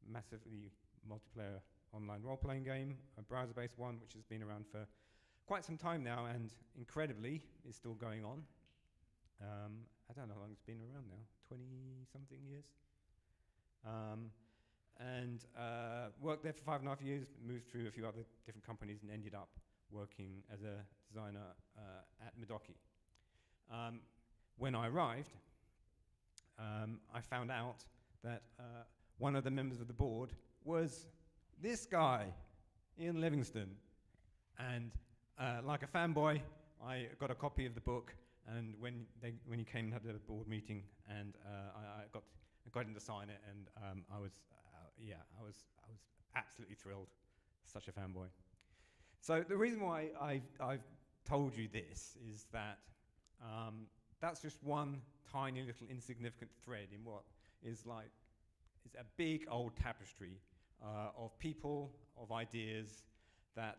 massively multiplayer online role-playing game, a browser-based one, which has been around for quite some time now, and incredibly is still going on. I don't know how long it's been around now, 20-something years. And worked there for 5.5 years, moved through a few other different companies, and ended up working as a designer at Midoki. When I arrived, I found out that one of the members of the board was this guy, Ian Livingston. And like a fanboy, I got a copy of the book, and when he came and had a board meeting, and I got him to sign it, and I was absolutely thrilled. Such a fanboy. So the reason why I've told you this is that that's just one tiny little insignificant thread in what is a big old tapestry of people, of ideas that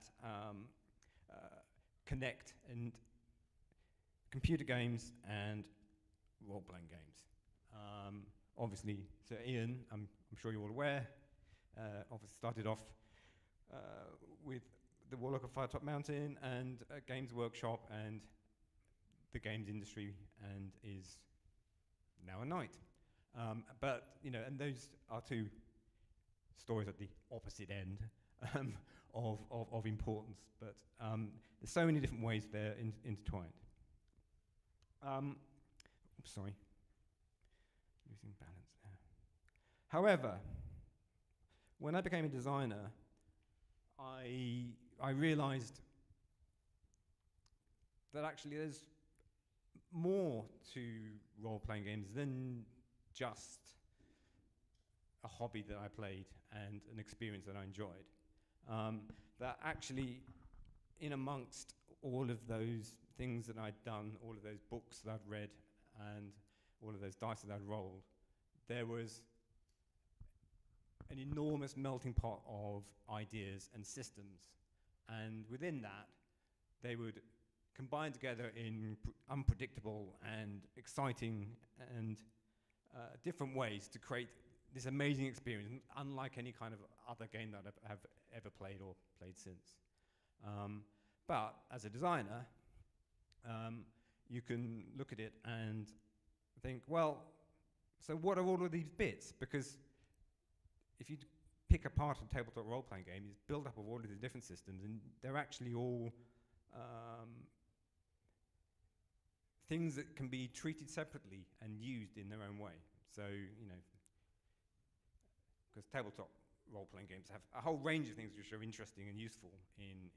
connect, and computer games and role-playing games. Obviously, so Ian, I'm sure you're all aware, obviously started off with the Warlock of Firetop Mountain and Games Workshop and the games industry, and is now a knight. But, and those are two stories at the opposite end of importance, but there's so many different ways they're intertwined. Sorry, losing balance there. However, when I became a designer, I realized that actually there's more to role-playing games than just a hobby that I played and an experience that I enjoyed. That actually, in amongst all of those things that I'd done, all of those books that I'd read, and all of those dice that I'd rolled, there was an enormous melting pot of ideas and systems. And within that, they would combine together in unpredictable and exciting and different ways to create this amazing experience, unlike any kind of other game that I have ever played or played since. But as a designer, you can look at it and think, well, so what are all of these bits? Because if you pick apart a tabletop role-playing game, it's built up of all of these different systems, and they're actually all things that can be treated separately and used in their own way. So, because tabletop role-playing games have a whole range of things which are interesting and useful in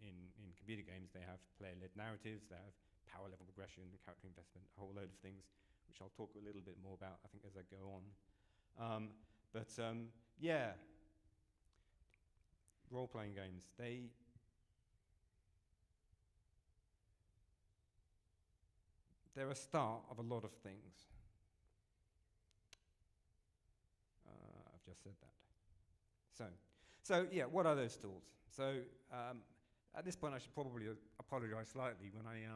computer games. They have player-led narratives, they have power level progression, character investment, a whole load of things, which I'll talk a little bit more about, I think, as I go on. Yeah, role-playing games, they're a start of a lot of things. I've just said that. So yeah, what are those tools? So at this point, I should probably apologize slightly. When I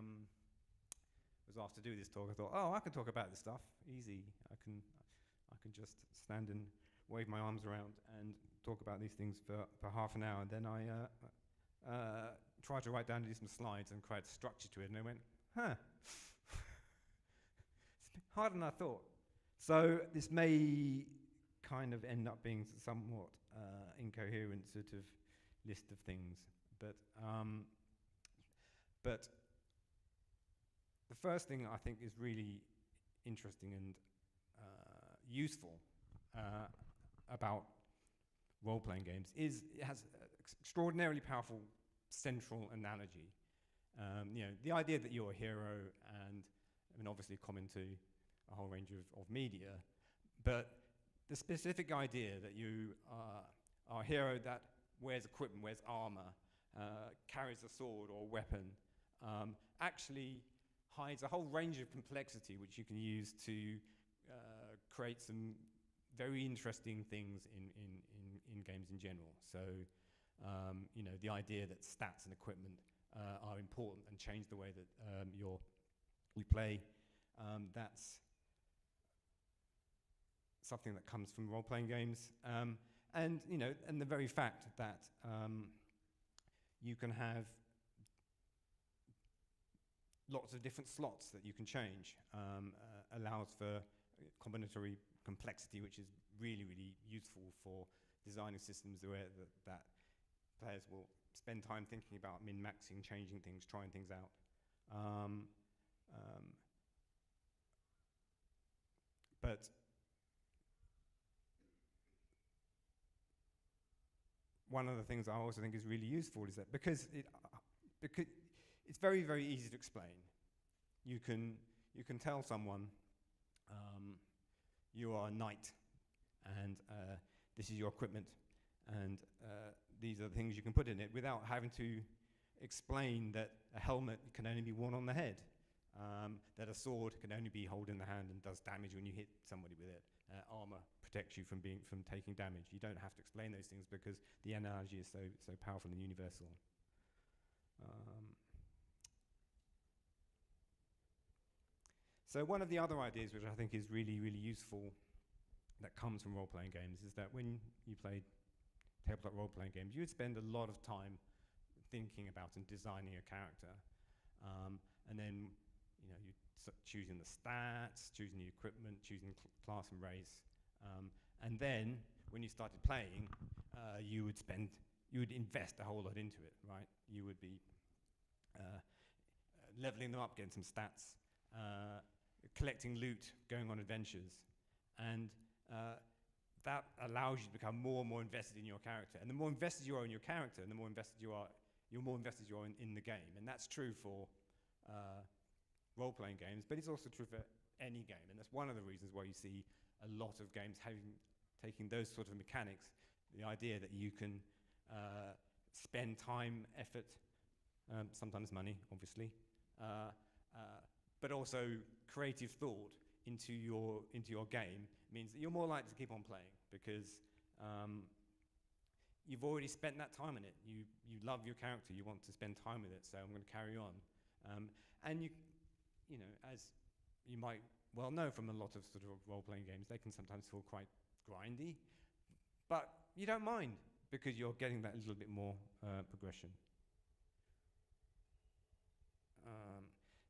was asked to do this talk, I thought, oh, I can talk about this stuff easy. I can just stand and wave my arms around and talk about these things for half an hour. And then I tried to write down some slides and create structure to it, and I went, huh, it's harder than I thought. So this may kind of end up being somewhat incoherent sort of list of things, but the first thing I think is really interesting and useful about role-playing games is it has extraordinarily powerful central analogy. The idea that you're a hero, and obviously common to a whole range of media, but the specific idea that you are a hero that wears equipment, wears armor, carries a sword or weapon, actually hides a whole range of complexity which you can use to create some very interesting things in games in general. So, the idea that stats and equipment are important and change the way that you play, that's something that comes from role-playing games, and the very fact that you can have lots of different slots that you can change allows for combinatory complexity, which is really, really useful for designing systems where that players will spend time thinking about min-maxing, changing things, trying things out. But one of the things I also think is really useful is that because it's very, very easy to explain. You can tell someone you are a knight, and this is your equipment, and these are the things you can put in it, without having to explain that a helmet can only be worn on the head, that a sword can only be held in the hand and does damage when you hit somebody with it. Armor protects you from taking damage. You don't have to explain those things because the analogy is so powerful and universal. So one of the other ideas which I think is really, really useful that comes from role-playing games is that when you play tabletop role-playing games, you would spend a lot of time thinking about and designing a character. And then you choosing the stats, choosing the equipment, choosing class and race. And then when you started playing, you would invest a whole lot into it, right? You would be leveling them up, getting some stats, collecting loot, going on adventures, and that allows you to become more and more invested in your character. And the more invested you are in your character, and the more invested you are, in the game. And that's true for role-playing games, but it's also true for any game. And that's one of the reasons why you see a lot of games taking those sort of mechanics, the idea that you can spend time, effort, sometimes money, obviously, but also creative thought into your game means that you're more likely to keep on playing because you've already spent that time in it. You love your character. You want to spend time with it. So I'm going to carry on. And you know, as you might well know from a lot of sort of role-playing games, they can sometimes feel quite grindy, but you don't mind because you're getting that little bit more progression.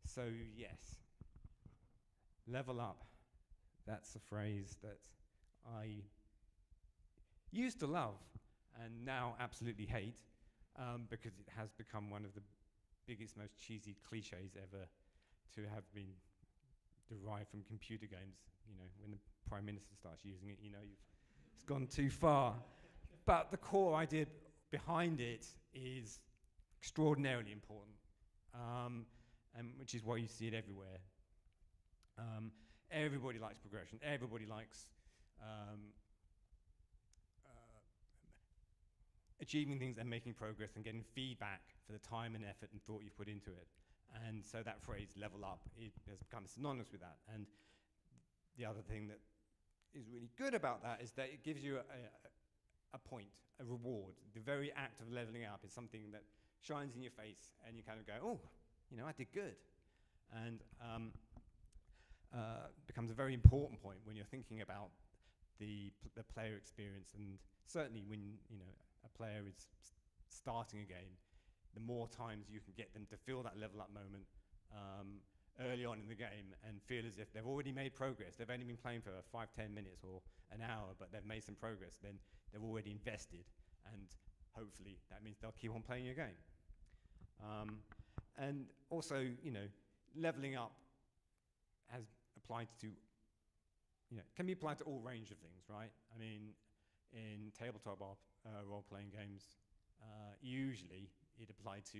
So yes, level up. That's a phrase that I used to love and now absolutely hate because it has become one of the biggest, most cheesy cliches ever to have been derived from computer games. You know, when the Prime Minister starts using it, you know, it's gone too far. But the core idea behind it is extraordinarily important, and which is why you see it everywhere. Everybody likes progression. Everybody likes achieving things and making progress and getting feedback for the time and effort and thought you put into it. And so that phrase, level up, it has become synonymous with that. And the other thing that is really good about that is that it gives you a point, a reward. The very act of leveling up is something that shines in your face and you kind of go, oh, you know, I did good. And becomes a very important point when you're thinking about the player experience, and certainly when a player is starting a game, the more times you can get them to feel that level up moment early on in the game and feel as if they've already made progress. They've only been playing for 5-10 minutes or an hour, but they've made some progress. Then they've already invested, and hopefully that means they'll keep on playing your game. And also, leveling up has applied to, can be applied to all range of things, right? I mean, in tabletop role-playing games, usually it applied to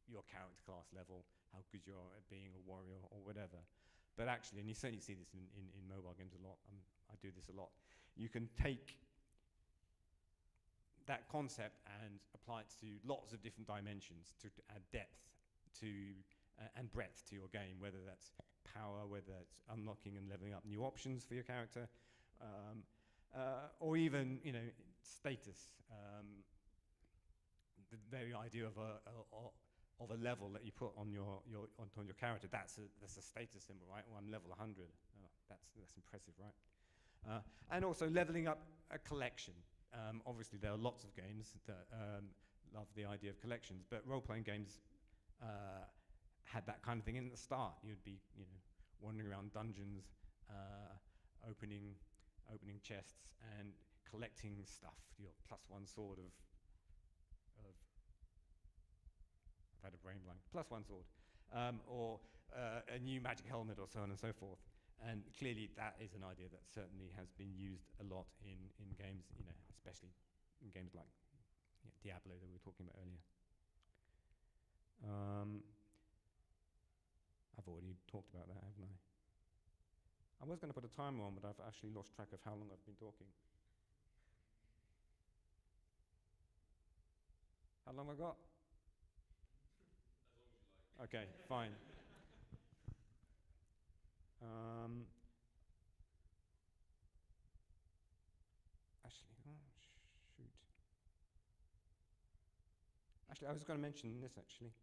your character class level, how good you are at being a warrior or whatever. But actually, and you certainly see this in mobile games a lot, I do this a lot, you can take that concept and apply it to lots of different dimensions to add depth to and breadth to your game, whether that's power, whether it's unlocking and leveling up new options for your character, or even status. The very idea of a level that you put on your character, that's a status symbol, right? Well, I'm level 100. That's impressive, right? And also leveling up a collection. Obviously, there are lots of games that love the idea of collections, but role-playing games had that kind of thing in the start. You'd be, wandering around dungeons, opening chests and collecting stuff. Your +1 sword of I've had a brain blank. +1 sword, or a new magic helmet, or so on and so forth. And clearly, that is an idea that certainly has been used a lot in games, especially in games like Diablo that we were talking about earlier. I've already talked about that, haven't I? I was going to put a timer on, but I've actually lost track of how long I've been talking. How long have I got? As long as you like. Okay, fine. Actually, oh, shoot. Actually, I was going to mention this actually.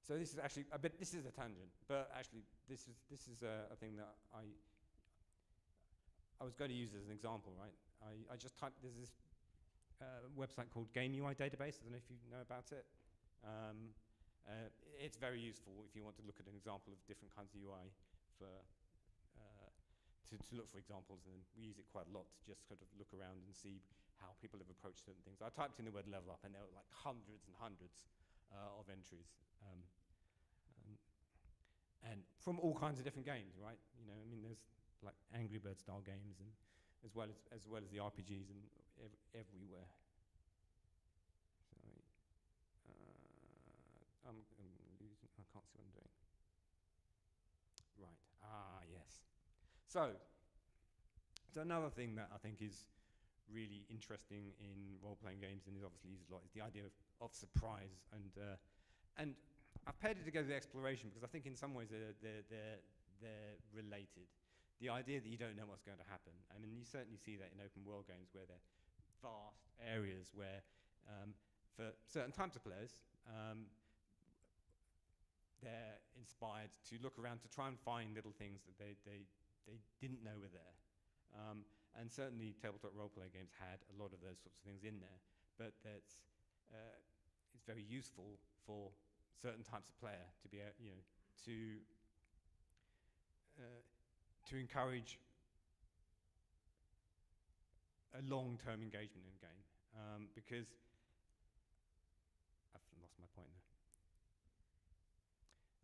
So this is actually a bit. This is a tangent, but actually, this is a thing that I was going to use as an example, right? I just typed. There's this website called Game UI Database. I don't know if you know about it. It's very useful if you want to look at an example of different kinds of UI for to look for examples, and we use it quite a lot to just sort of look around and see how people have approached certain things. I typed in the word level up, and there were like hundreds and hundreds of entries, and from all kinds of different games, right? You know, I mean, there's like Angry Bird style games, and as well as the RPGs and everywhere. Sorry, I'm losing. I can't see what I'm doing. Right. Yes. So another thing that I think is really interesting in role-playing games, and is obviously used a lot, is the idea of surprise, and I've paired it together with exploration because I think in some ways they're related. The idea that you don't know what's going to happen, and you certainly see that in open world games where they're vast areas where, for certain types of players, they're inspired to look around to try and find little things that they didn't know were there. And certainly tabletop role-playing games had a lot of those sorts of things in there, but it's very useful for certain types of player to be, to encourage a long-term engagement in a game, because I've lost my point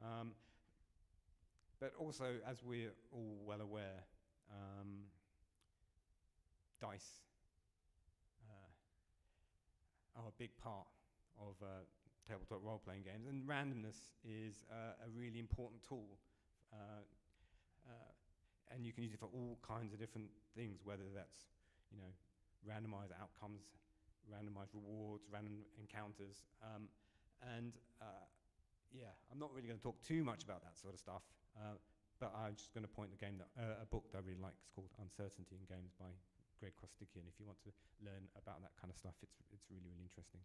there. But also, as we're all well aware, dice are a big part of tabletop role-playing games, and randomness is a really important tool, and you can use it for all kinds of different things, whether that's, randomized outcomes, randomized rewards, random encounters, and I'm not really going to talk too much about that sort of stuff, but I'm just going to point a book that I really like. It's called Uncertainty in Games by Greg Kostikian. If you want to learn about that kind of stuff, it's really, really interesting.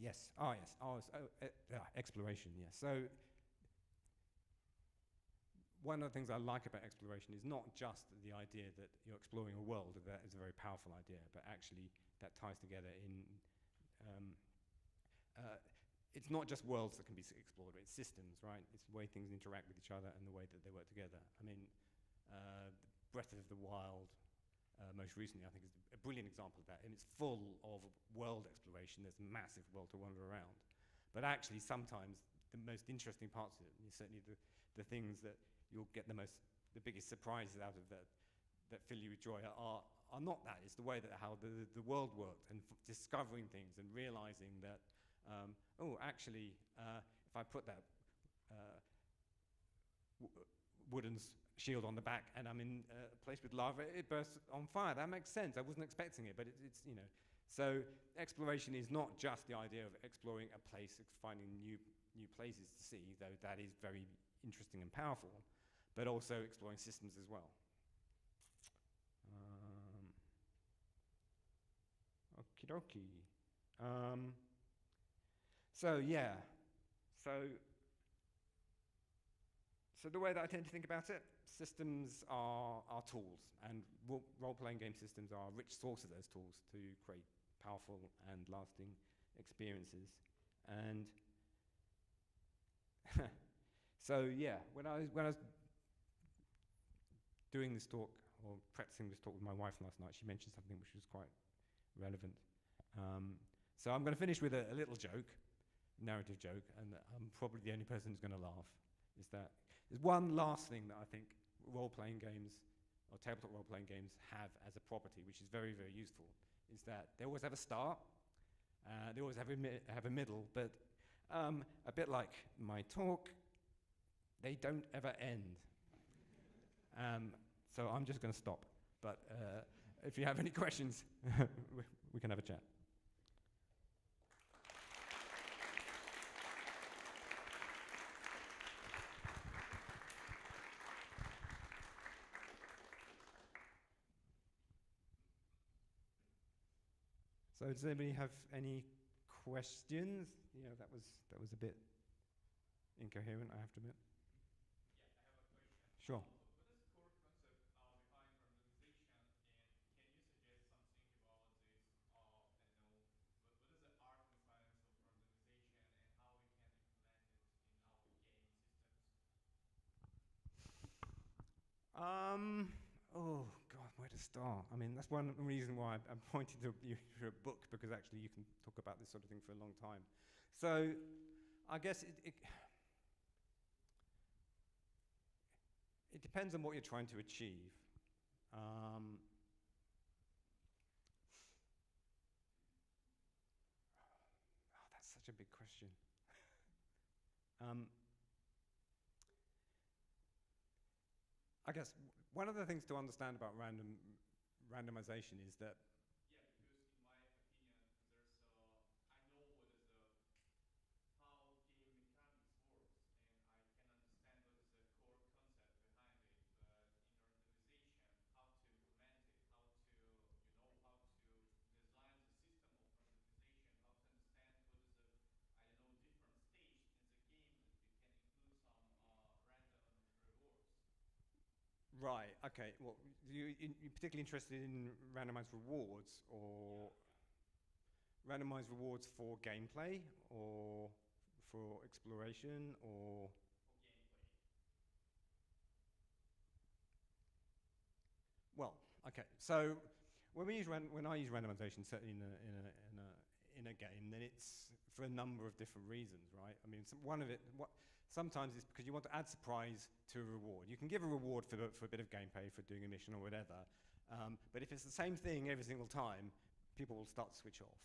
Yes. Exploration. Yes. So one of the things I like about exploration is not just the idea that you're exploring a world. That is a very powerful idea, but actually that ties together in. It's not just worlds that can be explored, it's systems, right? It's the way things interact with each other and the way that they work together. I mean, Breath of the Wild, most recently, I think is a brilliant example of that, and it's full of world exploration. There's a massive world to wander around. But actually, sometimes the most interesting parts of it, and certainly the things that you'll get the biggest surprises out of that fill you with joy are not that. It's the way that how the world worked, and discovering things and realizing that, actually, if I put that wooden shield on the back and I'm in a place with lava, it bursts on fire. That makes sense. I wasn't expecting it, but it's. So exploration is not just the idea of exploring a place, finding new places to see, though that is very interesting and powerful, but also exploring systems as well. Okie dokie. So the way that I tend to think about it, systems are tools, and role-playing game systems are a rich source of those tools to create powerful and lasting experiences. And when I was doing this talk, or practicing this talk with my wife last night, she mentioned something which was quite relevant. So I'm going to finish with a little joke, narrative joke, and I'm probably the only person who's going to laugh, is that there's one last thing that I think role-playing games or tabletop role-playing games have as a property, which is very, very useful, is that they always have a start, they always have a middle, but a bit like my talk, they don't ever end. So I'm just going to stop. But if you have any questions, we can have a chat. So does anybody have any questions? Yeah, that was a bit incoherent, I have to admit. Yeah, I have a question. Sure. What is the core concept behind randomization, and can you suggest something about this? I don't know. What is the art and science of randomization, and how we can implement it in our game systems? Oh God, where to start? I mean, that's one reason why I'm pointing to you for a book, because actually you can talk about this sort of thing for a long time. So, I guess it depends on what you're trying to achieve. That's such a big question. I guess one of the things to understand about randomization is that. Yeah, because in my opinion, there's I know what is how game mechanics works, and I can understand what is the core concept behind it. But in randomization, how to implement it, how to how to design the system of randomization, how to understand what is the I don't know different stage in the game that we can include some random rewards. Right. Okay. Well, you're particularly interested in randomized rewards, or randomized rewards for gameplay, or for exploration, or For gameplay. well. Okay. So when I use randomization, certainly in a game, then it's for a number of different reasons, right? I mean, one of it. Sometimes it's because you want to add surprise to a reward. You can give a reward for a bit of gameplay, for doing a mission or whatever, but if it's the same thing every single time, people will start to switch off.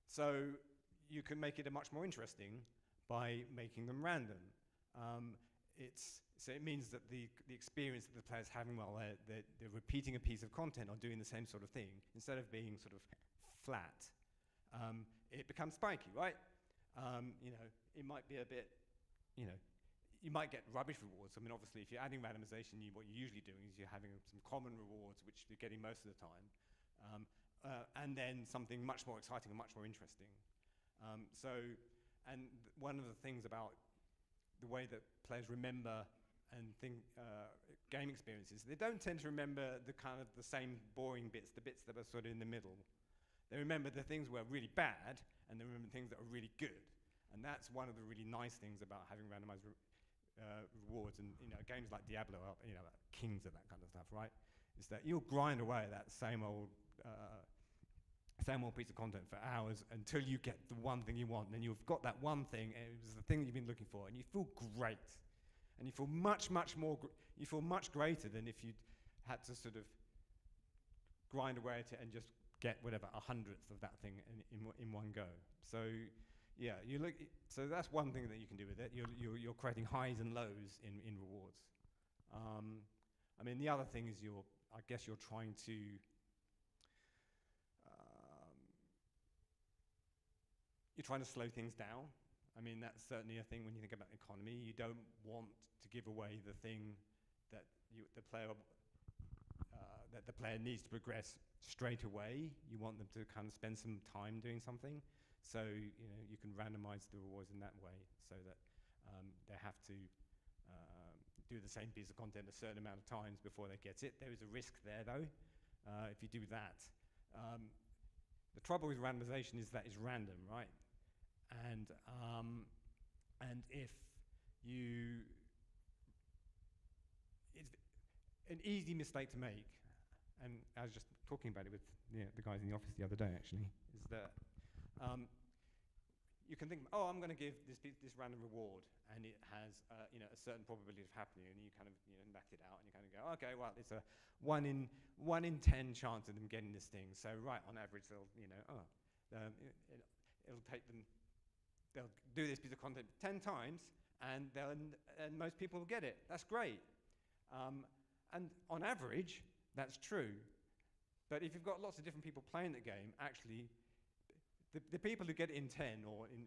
So you can make it much more interesting by making them random. So it means that the experience that the player's having while they're repeating a piece of content or doing the same sort of thing, instead of being sort of flat, it becomes spiky, right? It might be a bit, you might get rubbish rewards. I mean, obviously, if you're adding randomization, what you're usually doing is you're having some common rewards, which you're getting most of the time, and then something much more exciting and much more interesting. One of the things about the way that players remember and think game experiences, they don't tend to remember the same boring bits, the bits that are sort of in the middle. They remember the things that were really bad, and they remember things that are really good. And that's one of the really nice things about having randomized rewards. And games like Diablo are like kings of that kind of stuff, right? Is that you'll grind away at that same old piece of content for hours until you get the one thing you want. And then you've got that one thing, and it was the thing that you've been looking for, and you feel great. And you feel much, much more. You feel much greater than if you had to sort of grind away at it and just get whatever 100th of that thing in one go. So yeah, so that's one thing that you can do with it. You're creating highs and lows in rewards. I mean, the other thing is I guess you're trying to slow things down. I mean, that's certainly a thing when you think about the economy. You don't want to give away the thing that the player needs to progress straight away. You want them to kind of spend some time doing something. So you can randomize the rewards in that way, so that they have to do the same piece of content a certain amount of times before they get it. There is a risk there, though, if you do that. The trouble with randomization is that it's random, right? And if it's an easy mistake to make, and I was just talking about it with the guys in the office the other day, actually, is that you can think, oh, I'm going to give this random reward, and it has a certain probability of happening, and you kind of net it out, and you kind of go, okay, well, it's a 1 in 10 chance of them getting this thing. So right, on average, they'll it'll take them, they'll do this piece of content 10 times, and most people will get it. That's great. And on average, that's true. But if you've got lots of different people playing the game, actually, the people who get it in 10 or in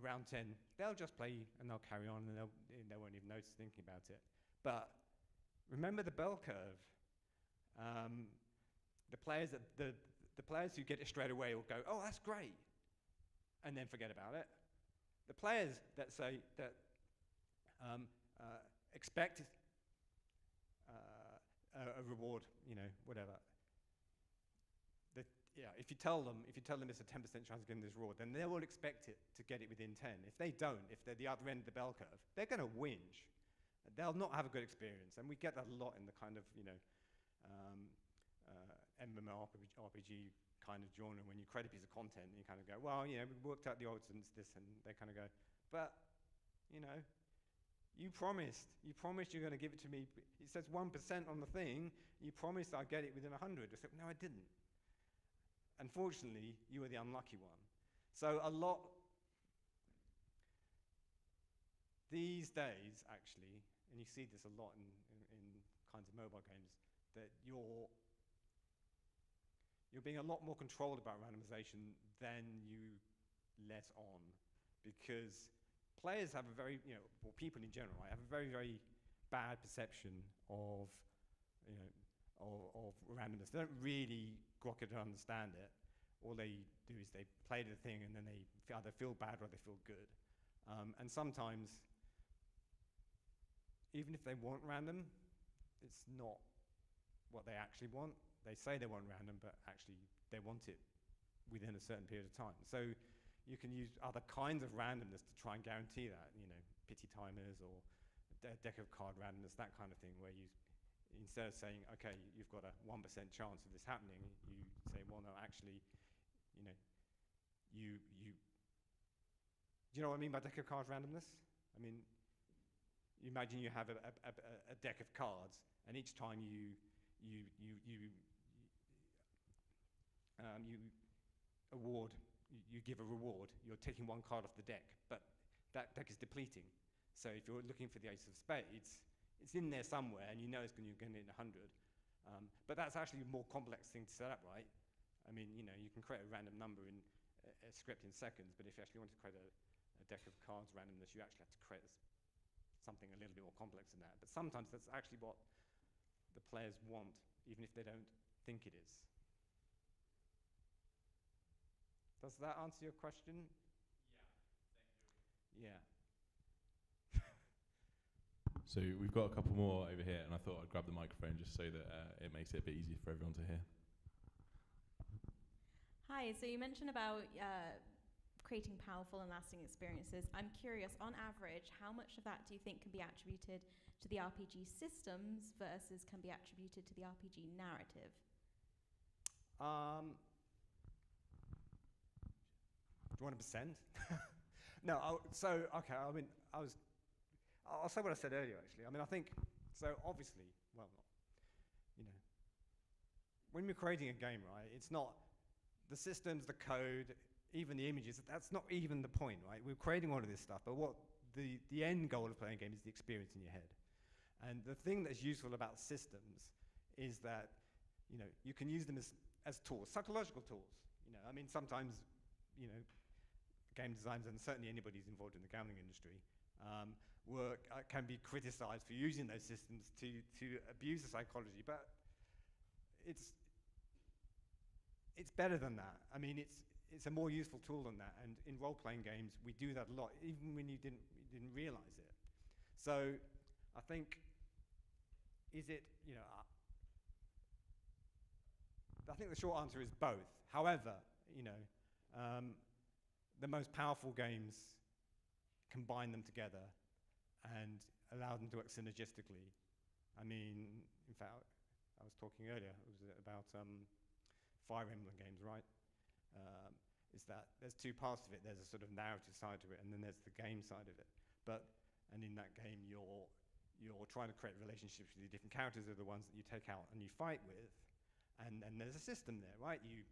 around 10, they'll just play and they'll carry on, and they won't even notice thinking about it. But remember the bell curve. The players who get it straight away will go, oh, that's great, and then forget about it. The players that say that expect a reward, whatever. If you tell them it's a 10% chance of getting this reward, then they will expect it to get it within 10. If they don't, if they're the other end of the bell curve, they're going to whinge. They'll not have a good experience, and we get that a lot in the kind of MMORPG kind of genre. When you create a piece of content, and you kind of go, well, we worked out the odds and it's this, and they kind of go, but you promised you're going to give it to me. It says 1% on the thing. You promised I'd get it within 100. I said, no, I didn't. Unfortunately, you were the unlucky one. So a lot these days, actually, and you see this a lot in kinds of mobile games, that you're being a lot more controlled about randomization than you let on, because players have a very, or people in general, have a very, very bad perception of randomness. They don't really grok it or understand it. All they do is they play the thing, and then they either feel bad or they feel good. And sometimes, even if they want random, it's not what they actually want. They say they want random, but actually they want it within a certain period of time. So you can use other kinds of randomness to try and guarantee that, pity timers or deck of card randomness, that kind of thing, where you, instead of saying, okay, you've got a 1% chance of this happening, you say, well, no, actually, do you know what I mean by deck of cards randomness? I mean, you imagine you have a deck of cards, and each time you give a reward, you're taking one card off the deck, but that deck is depleting. So if you're looking for the ace of spades, it's in there somewhere, and you know you're going to hit 100. But that's actually a more complex thing to set up, right? I mean, you can create a random number in a script in seconds, but if you actually want to create a deck of cards randomness, you actually have to create something a little bit more complex than that. But sometimes that's actually what the players want, even if they don't think it is. Does that answer your question? Yeah, thank you. Yeah. So we've got a couple more over here, and I thought I'd grab the microphone just so that it makes it a bit easier for everyone to hear. Hi, so you mentioned about creating powerful and lasting experiences. I'm curious, on average, how much of that do you think can be attributed to the RPG systems versus can be attributed to the RPG narrative? Do you want a percent? No, okay, I mean, I'll say what I said earlier, actually. I mean, I think, so obviously, well, when we're creating a game, right, it's not the systems, the code, even the images, that's not even the point, right? We're creating all of this stuff, but what the end goal of playing a game is the experience in your head. And the thing that's useful about systems is that, you can use them as tools, psychological tools. I mean, sometimes, game designers, and certainly anybody who's involved in the gambling industry, can be criticized for using those systems to abuse the psychology, but it's better than that. I mean, it's a more useful tool than that, and in role-playing games, we do that a lot, even when you didn't realize it. So, I think, I think the short answer is both. However, the most powerful games combine them together and allow them to work synergistically. I mean, in fact, I was talking earlier, it was about Fire Emblem games, right? is that there's two parts of it. There's a sort of narrative side to it, and then there's the game side of it. And in that game, you're trying to create relationships with the different characters are the ones that you take out and you fight with, and there's a system there, right? You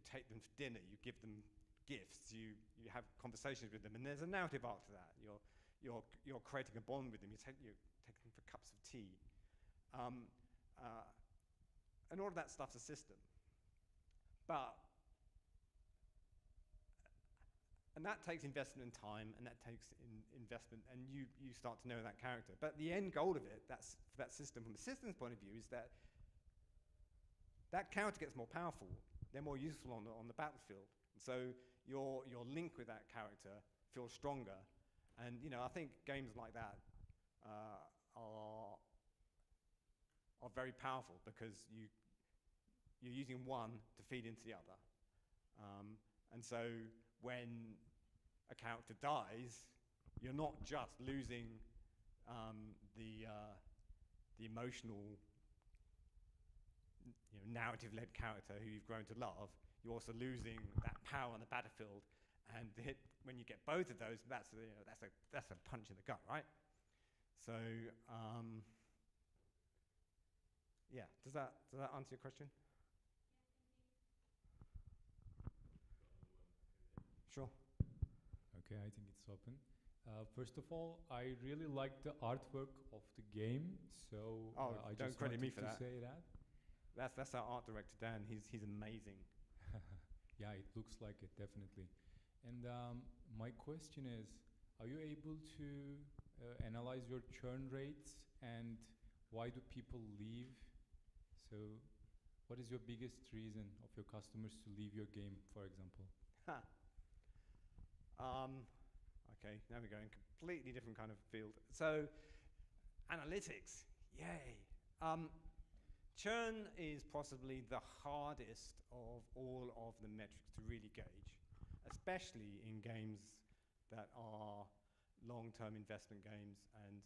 take them for dinner, you give them gifts, you have conversations with them, and there's a narrative arc to that. You're creating a bond with them. You take them for cups of tea, and all of that stuff's a system. And that takes investment in time, and that takes investment, and you start to know that character. But the end goal of it, that's for that system, from a systems point of view, is that character gets more powerful. They're more useful on the battlefield. And so your link with that character feels stronger. And I think games like that are very powerful because you're using one to feed into the other. And so when a character dies, you're not just losing the emotional, narrative-led character who you've grown to love. You're also losing that power on the battlefield, and when you get both of those, that's a punch in the gut, right? So yeah, does that answer your question? Sure. Okay, I think it's open. First of all, I really like the artwork of the game, so I don't just credit me wanted for to that. say that. That's our art director, Dan. He's amazing. Yeah, it looks like it, definitely. And my question is, are you able to analyze your churn rates, and why do people leave? So what is your biggest reason of your customers to leave your game, for example? Okay, now we're going completely different kind of field. So, analytics, yay. Churn is possibly the hardest of all of the metrics to really gauge, especially in games that are long-term investment games and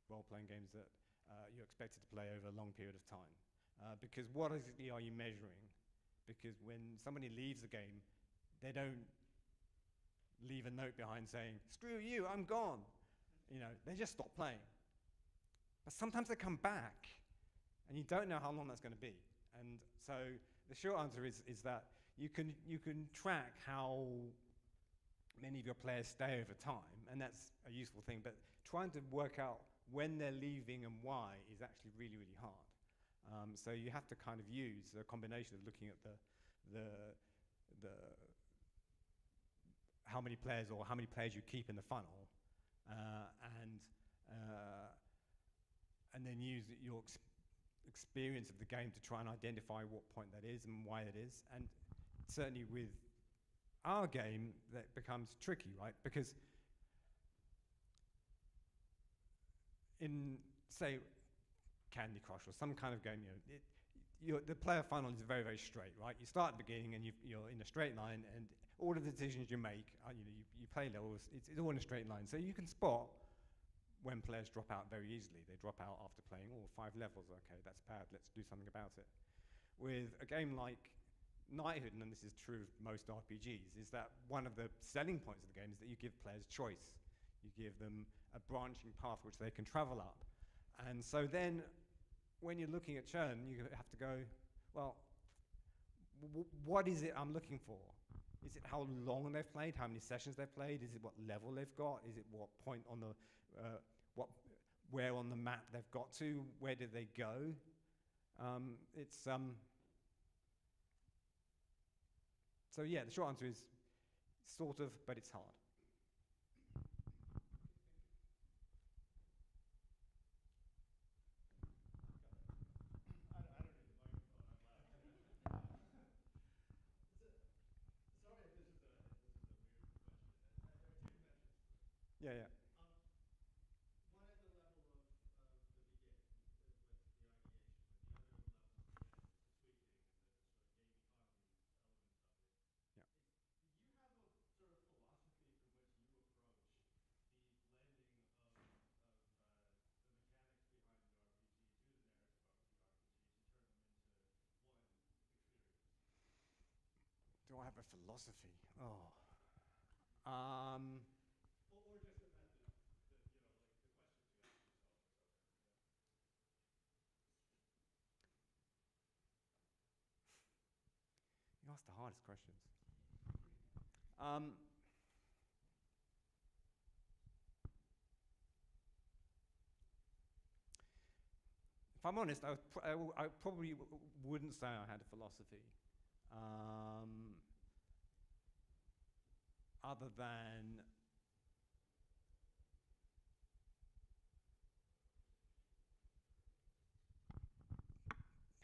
role-playing games that you're expected to play over a long period of time. Because what exactly are you measuring? Because when somebody leaves the game, they don't leave a note behind saying, "Screw you, I'm gone." They just stop playing. But sometimes they come back, and you don't know how long that's going to be. And so the short answer is that you can track how many of your players stay over time, and that's a useful thing. But trying to work out when they're leaving and why is actually really, really hard. So you have to kind of use a combination of looking at the how many players or how many players you keep in the funnel, and then use your experience of the game to try and identify what point that is and why it is. And certainly with our game, that becomes tricky, right? Because in, say, Candy Crush or some kind of game, the player funnel is very, very straight, right? You start at the beginning and you're in a straight line, and all of the decisions you make, you play levels, it's all in a straight line. So you can spot when players drop out very easily. They drop out after playing 5 levels. Okay, that's bad, let's do something about it. With a game like Knighthood, and this is true of most RPGs, is that one of the selling points of the game is that you give players choice. You give them a branching path which they can travel up. And so then, when you're looking at churn, you have to go, well, what is it I'm looking for? Is it how long they've played, how many sessions they've played? Is it what level they've got? Is it what point on the, where on the map they've got to? Where did they go? So yeah, the short answer is sort of, but it's hard. Yeah, yeah. One at the level of the beginning with the ideation, but the other level of the tweaking and the sort of game economy elements of it. Yeah. Do you have a sort of philosophy from which you approach the blending of the mechanics behind the RPG to the narrative of the RPG to turn them into one experience? I have a philosophy. Oh. Or just a method that, you know, like the questions you ask yourself or something. You asked the hardest questions. If I'm honest, I probably wouldn't say I had a philosophy, other than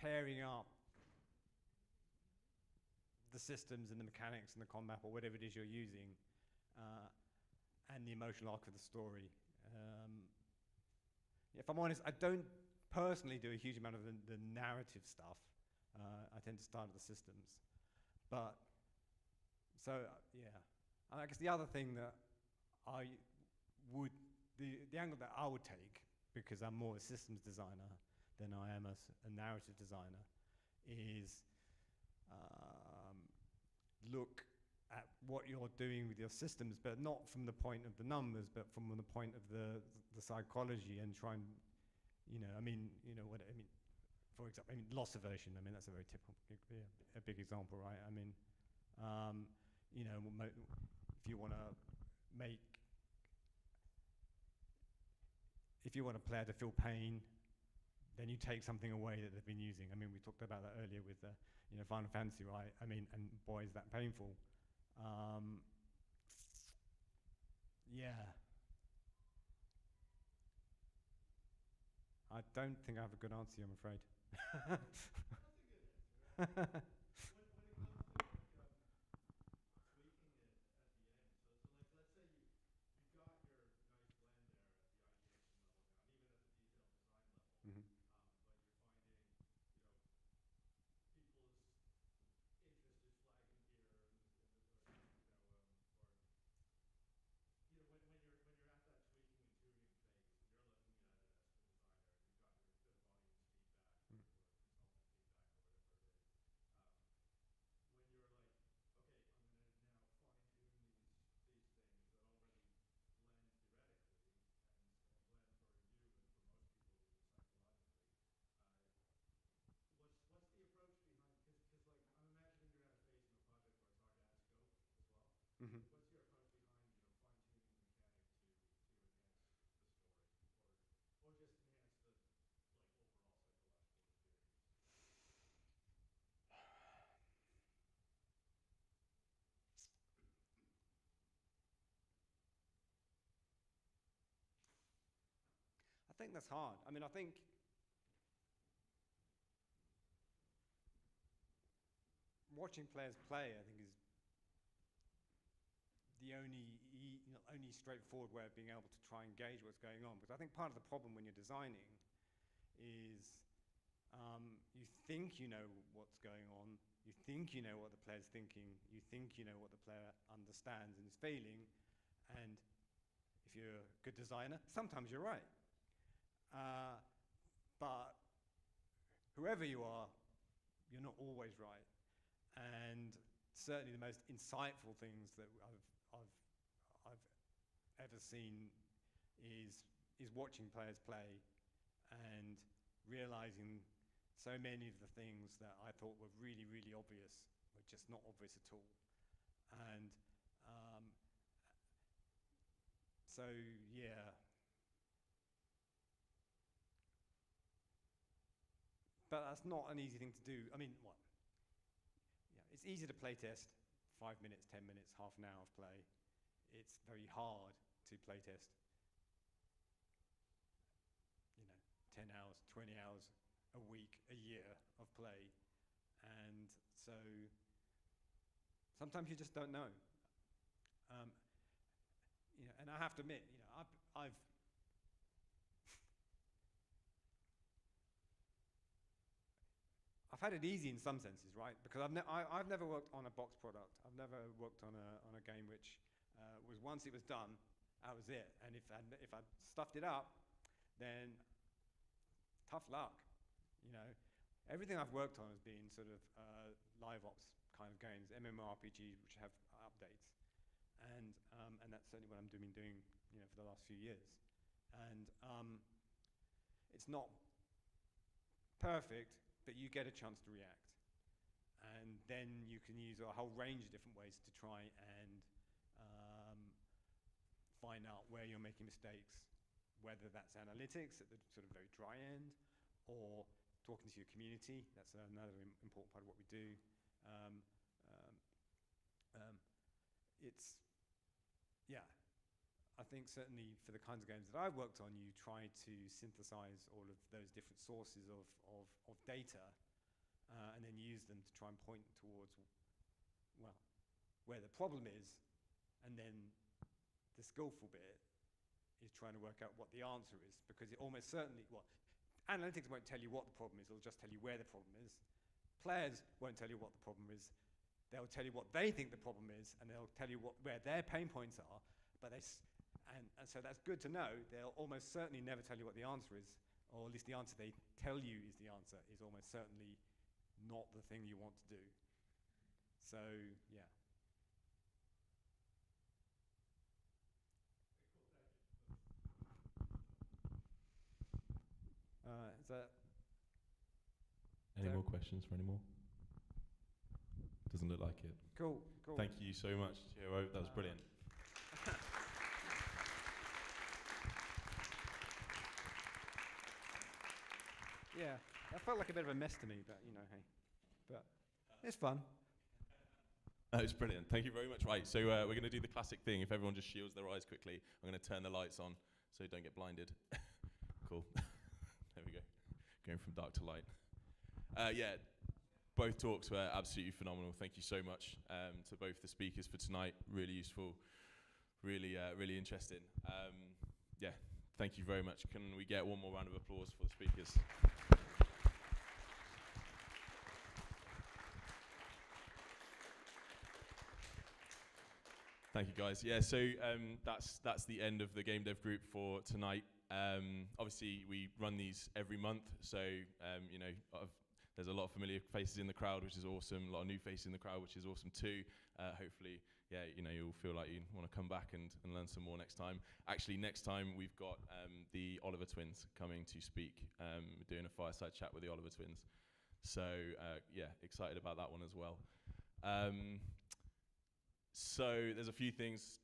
pairing up the systems and the mechanics and the combat or whatever it is you're using, and the emotional arc of the story. If I'm honest, I don't personally do a huge amount of the narrative stuff. I tend to start at the systems. But, so, yeah. And I guess the other thing that I would, the angle that I would take, because I'm more a systems designer than I am a narrative designer, is look at what you're doing with your systems, but not from the point of the numbers, but from the point of the psychology, and try and, you know, I mean, for example, loss aversion. I mean, that's a very typical, a big example, right? I mean, you know, if you want to make, if you want a player to feel pain, then you take something away that they've been using. I mean, we talked about that earlier with, you know, Final Fantasy, right? I mean, and boy, is that painful. Yeah. I don't think I have a good answer, I'm afraid. That's a good answer. When it comes to like tweaking it at the end, so like let's say you got your nice blend there at the ideation level now, and even at the detailed design level, Mm-hmm. but you're finding, you know, people's interest is flagging here, or you know, when you're at that tweaking and tuning phase, and you're looking at it as the designer, and you've got your good audience feedback or consultant feedback or whatever it is, when you're like, okay, I'm going to now fine tune these things that already blend theoretically and blend for you and for most people even psychologically. What's the approach behind? Because like I'm imagining you're at a phase in the project where it's hard to add scope as well. Mm-hmm. What's your approach behind, you know, fine tuning the mechanic to enhance the story, or just enhance the like overall psychological experience? I think that's hard. I mean, I think watching players play, I think, is the only straightforward way of being able to try and gauge what's going on. Because I think part of the problem when you're designing is you think you know what's going on, you think you know what the player's thinking, you think you know what the player understands and is feeling, and if you're a good designer, sometimes you're right. But whoever you are, you're not always right. And certainly the most insightful things that I've ever seen is watching players play and realizing so many of the things that I thought were really, really obvious were just not obvious at all. And so, yeah. But that's not an easy thing to do. I mean, what? Yeah, it's easy to play test 5 minutes, 10 minutes, half an hour of play. It's very hard to play test, 10 hours, 20 hours a week, a year of play. And so sometimes you just don't know. And I have to admit, I've had it easy in some senses, right? Because I've never worked on a box product. I've never worked on a game which was, once it was done, that was it. And if I stuffed it up, then tough luck. Everything I've worked on has been sort of live ops kind of games, MMORPGs which have updates, and that's certainly what I'm doing, for the last few years. And it's not perfect, but you get a chance to react, and then you can use a whole range of different ways to try and find out where you're making mistakes, whether that's analytics at the sort of very dry end, or talking to your community. That's another important part of what we do. I think certainly for the kinds of games that I've worked on, you try to synthesize all of those different sources of data and then use them to try and point towards, well, where the problem is, and then the skillful bit is trying to work out what the answer is, because it almost certainly, analytics won't tell you what the problem is, it'll just tell you where the problem is. Players won't tell you what the problem is. They'll tell you what they think the problem is, and they'll tell you where their pain points are, but and so that's good to know. They'll almost certainly never tell you what the answer is, or at least the answer they tell you is the answer is almost certainly not the thing you want to do. So, yeah. Is that... Any more questions for any more? Doesn't look like it. Cool. Thank you so much, Chihiro. That was brilliant. Yeah, that felt like a bit of a mess to me, but hey. But it's fun. It's brilliant. Thank you very much. Right, so we're going to do the classic thing. If everyone just shields their eyes quickly, I'm going to turn the lights on so you don't get blinded. Cool. There we go. Going from dark to light. Yeah, both talks were absolutely phenomenal. Thank you so much to both the speakers for tonight. Really useful, really interesting. Yeah, thank you very much. Can we get one more round of applause for the speakers? Thank you, guys. Yeah, so that's the end of the Game Dev group for tonight. Obviously, we run these every month, so there's a lot of familiar faces in the crowd, which is awesome. A lot of new faces in the crowd, which is awesome too. Hopefully, you'll feel like you want to come back and learn some more next time. Actually, next time we've got the Oliver twins coming to speak. We're doing a fireside chat with the Oliver twins. So yeah, excited about that one as well. So there's a few things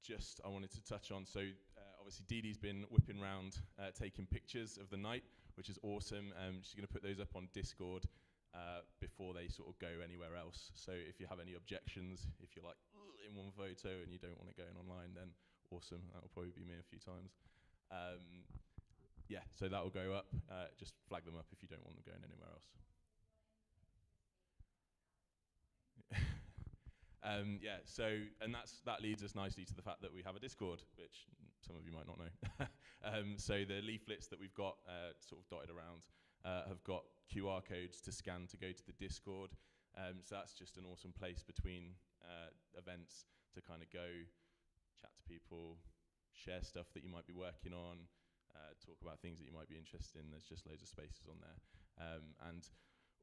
just I wanted to touch on. So obviously Dee Dee's been whipping around taking pictures of the night, which is awesome. She's going to put those up on Discord before they sort of go anywhere else. So if you have any objections, if you're like in one photo and you don't want it going online, then awesome. That will probably be me a few times. Yeah, so that will go up. Just flag them up if you don't want them going anywhere else. Yeah, so, and that leads us nicely to the fact that we have a Discord, which some of you might not know. So the leaflets that we've got sort of dotted around have got QR codes to scan to go to the Discord. So that's just an awesome place between events to kind of go, chat to people, share stuff that you might be working on, talk about things that you might be interested in. There's just loads of spaces on there. And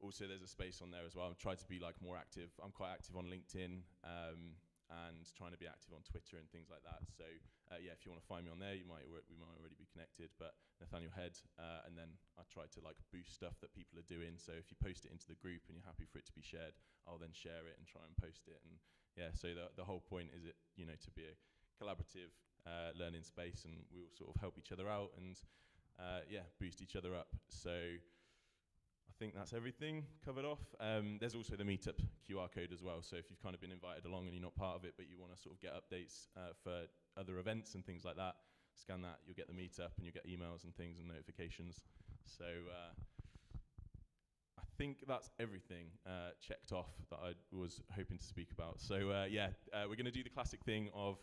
also, there's a space on there as well. I'm trying to be more active. I'm quite active on LinkedIn and trying to be active on Twitter and things like that. So yeah, if you want to find me on there, we might already be connected. But Nathaniel Head, and then I try to boost stuff that people are doing. So if you post it into the group and you're happy for it to be shared, I'll then share it and try and post it. And yeah, so the whole point is to be a collaborative learning space, and we all sort of help each other out and yeah, boost each other up. So I think that's everything covered off. There's also the meetup QR code as well. So if you've kind of been invited along and you're not part of it, but you want to sort of get updates for other events and things like that, scan that. You'll get the meetup and you'll get emails and things and notifications. So I think that's everything checked off that I was hoping to speak about. So yeah, we're going to do the classic thing of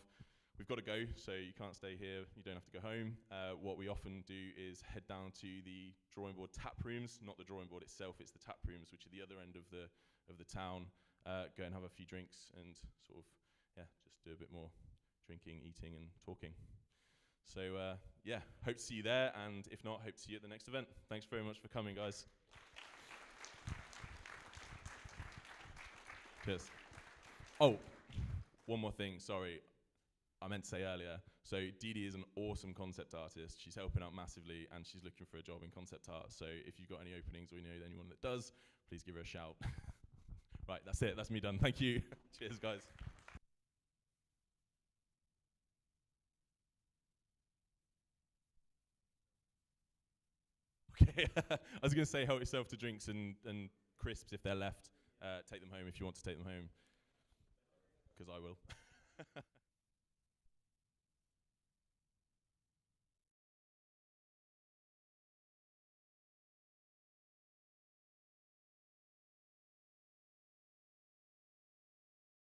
we've got to go, so you can't stay here, you don't have to go home. What we often do is head down to the drawing board tap rooms, not the drawing board itself, it's the tap rooms, which are the other end of the town. Go and have a few drinks and sort of, yeah, just do a bit more drinking, eating and talking. So yeah, hope to see you there, and if not, hope to see you at the next event. Thanks very much for coming, guys. Cheers. Cheers. Oh, one more thing, sorry. I meant to say earlier. So Dee Dee is an awesome concept artist. She's helping out massively, and she's looking for a job in concept art. So if you've got any openings or you know anyone that does, please give her a shout. Right, that's it. That's me done. Thank you. Cheers, guys. Okay. I was going to say help yourself to drinks and crisps if they're left. Take them home if you want to take them home, because I will.